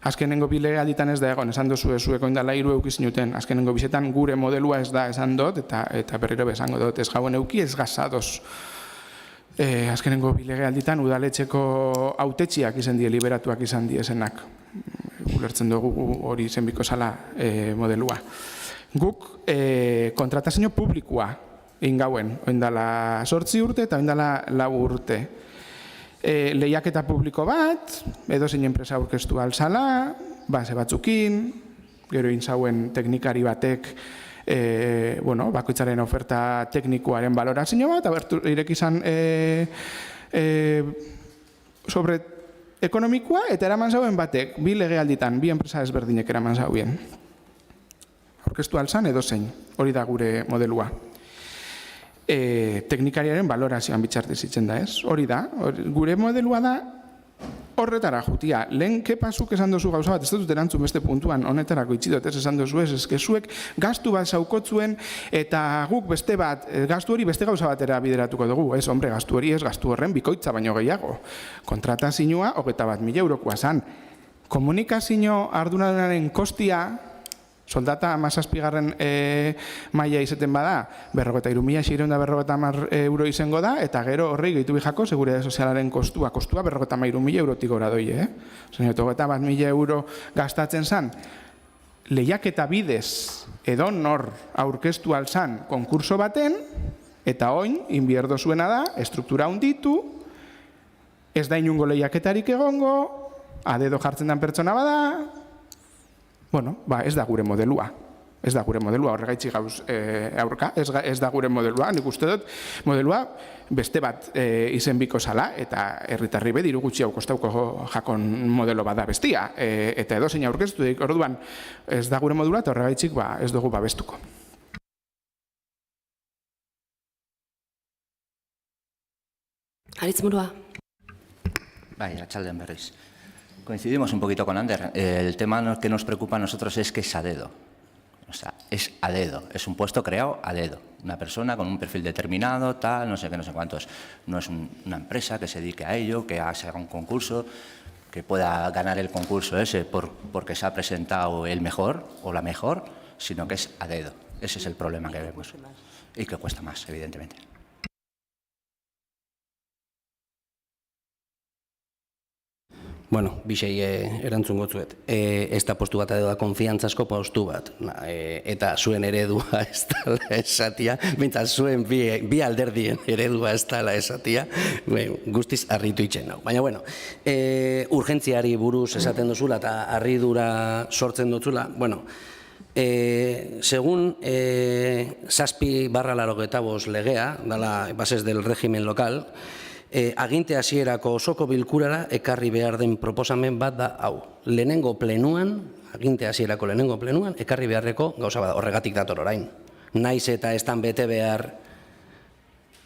Azkenengo bile alditan ez da egon, esan dozu ezueko indala 3 eukizinuten, azkenengo bizetan gure modelua ez da esan dut, eta berriro besango dut, ez gauen euki ez gazadoz. Azkenengo bilege alditan udaletxeko hautetxiak izan die, liberatuak izan diesenak. Ulertzen dugu hori zenbiko zala modelua. Guk kontratazio publikoa ingauen, oindala 8 urte eta oindala 4 urte. Lehiaketa publiko bat, edo zein enpresa aurkeztu alzala, base batzukin, gero inzauen teknikari batek bakoitzaren oferta teknikoaren balorazio bat, abertu irek izan sobre ekonomikoa eta eraman zauen batek, 2 legealditan, 2 enpresa ezberdinek eraman zauen. Aurkeztu alzan edo zein, hori da gure modelua. Teknikariaren balorazioan bitxartez itzen da, ez? Hori da, gure modelua da horretara jutia. Lehen kepasuk esan dozu gauza bat, ez dut erantzun beste puntuan, honetarako itxidot ez esan dozu ez, zuek gastu bat zaukotzuen eta guk beste bat, gastu hori beste gauza batera bideratuko dugu, ez, hombre, gastu hori ez, gastu horren bikoitza baino gehiago. Kontratazioa, 21.000 eurokoa zan. Komunikazio ardunaren kostia, soldata 17. maila izaten bada, 53.650 euro izango da, eta gero horrei gehitu bijako seguridade sozialaren kostua 53.000 eurotik gora doi, Zaino, 21.000 euro gastatzen zan, lehiaketa bidez edo nor aurkeztu alzan konkurso baten, eta oin, inbierdo zuena da, estruktura hunditu, ez da inungo lehiaketarik egongo, adedo jartzen den pertsona bada, ez da gure modelua. Ez da gure modelua, horregaitzi gauz aurka, ez da gure modelua. Nik uste dut, modelua beste bat izen biko zala, eta herritarri be diru gutxi hau kostauko jakon modelo bat da bestia. Eta edo zein aurkeztu, orduan ez da gure modulua, eta horregaitzik ez dugu babestuko. Aritz Murua. Bai, atxaldean berriz. Coincidimos un poquito con Ander. El tema que nos preocupa a nosotros es que es a dedo. O sea, es a dedo. Es un puesto creado a dedo. Una persona con un perfil determinado, tal, no sé qué, no sé cuántos. No es una empresa que se dedique a ello, que se haga un concurso, que pueda ganar el concurso ese porque se ha presentado el mejor o la mejor, sino que es a dedo. Ese es el problema que vemos. Y que cuesta más, evidentemente. Bueno, bisei erantzun gotzuet. Ez da postu bat edo da konfiantzazko postu bat. Eta zuen eredua ez dala esatia, bintzat zuen bi alderdien eredua ez dala esatia, guztiz harritu itxen nau. Baina, bueno, urgentziari buruz esaten duzula eta harridura sortzen dutzula, bueno, segun 7/85 legea, dala bases del régimen local, aginte hasierako osoko bilkurara ekarri behar den proposamen bat da hau. Lehenengo plenuan, aginte hasierako lehenengo plenuan, ekarri beharreko gauza bada, horregatik dator orain. Naiz eta ez dan bete behar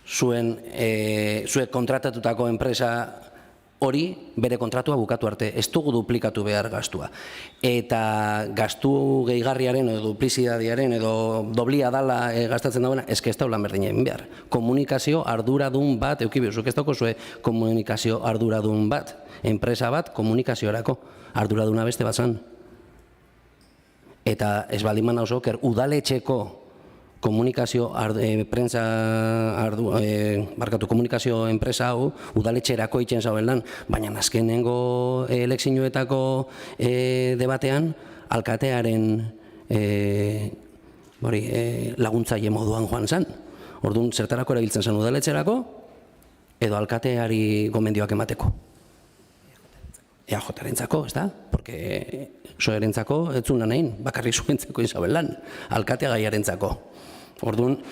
zuek kontratatutako enpresa hori bere kontratua bukatu arte, ez dugu duplikatu behar gastua. Eta gastu gehigarriaren edo duplizidadiaren edo doblia dala gastatzen dagoena, ez daula berdina egin behar. Komunikazio arduradun bat, eukibizuk ez dauko zue komunikazio arduradun bat, enpresa bat komunikaziorako arduraduna beste bat zan. Eta ez baldin man oso, udaletxeko komunikazio enpresa hau udaletxerako itzen zauen lan, baina azkenengo elekzioetako debatean alkatearen laguntzaile moduan joan zen. Orduan, zertarako erabiltzen zen udaletxerako edo alkateari gomendioak emateko. EAJ-rentzako, ez da? Porque zoerentzako ez zuen lan egin, bakarrik zuentzako izaben lan, alkatea gaiarentzako. Orduan,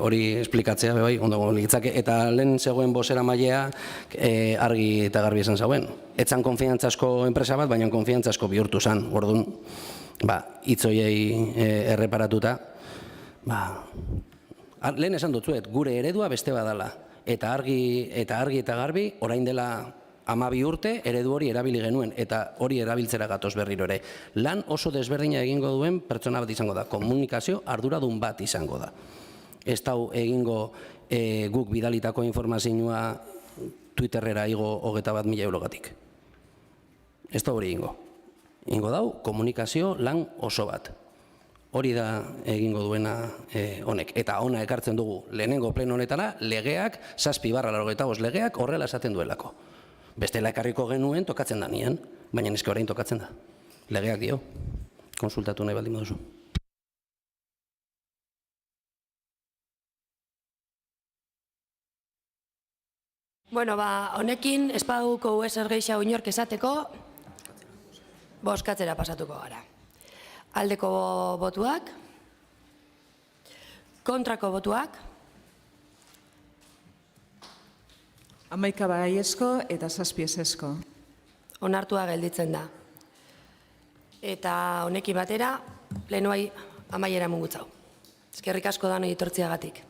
hori esplikatzea, ondo litzake, eta lehen zegoen bozera mailea argi eta garbi esan zauen. Etzan konfiantzazko enpresa bat, baina konfiantzazko bihurtu zen. Orduan, hitzoiei erreparatuta, lehen esan dutzuet, gure eredua beste badala. Eta argi eta garbi, orain dela 12 urte eredu hori erabili genuen, eta hori erabiltzera gatoz berriro ere. Lan oso desberdina egingo duen pertsona bat izango da, komunikazio arduradun bat izango da. Ez dau egingo guk bidalitako informazioa Twitterrera igo 21.000 eurogatik. Ez da hori egingo. Egingo dau komunikazio lan oso bat. Hori da egingo duena honek. Eta ona ekartzen dugu lehenengo pleno honetara, legeak, 7/85 legeak horrela esaten duelako. Bestela ekarriko genuen tokatzen da nien, baina neske orain tokatzen da. Legeak dio, konsultatu nahi baldin baduzu. Bueno, honekin espaduko ezer gehiago inork esateko, bozkatzera pasatuko gara. Aldeko botuak, kontrako botuak, 11 baiezko eta 7 ezezko. onartua gelditzen da. Eta honekin batera, plenoai amaiera mungutzau. Eskerrik asko danoi etortziagatik.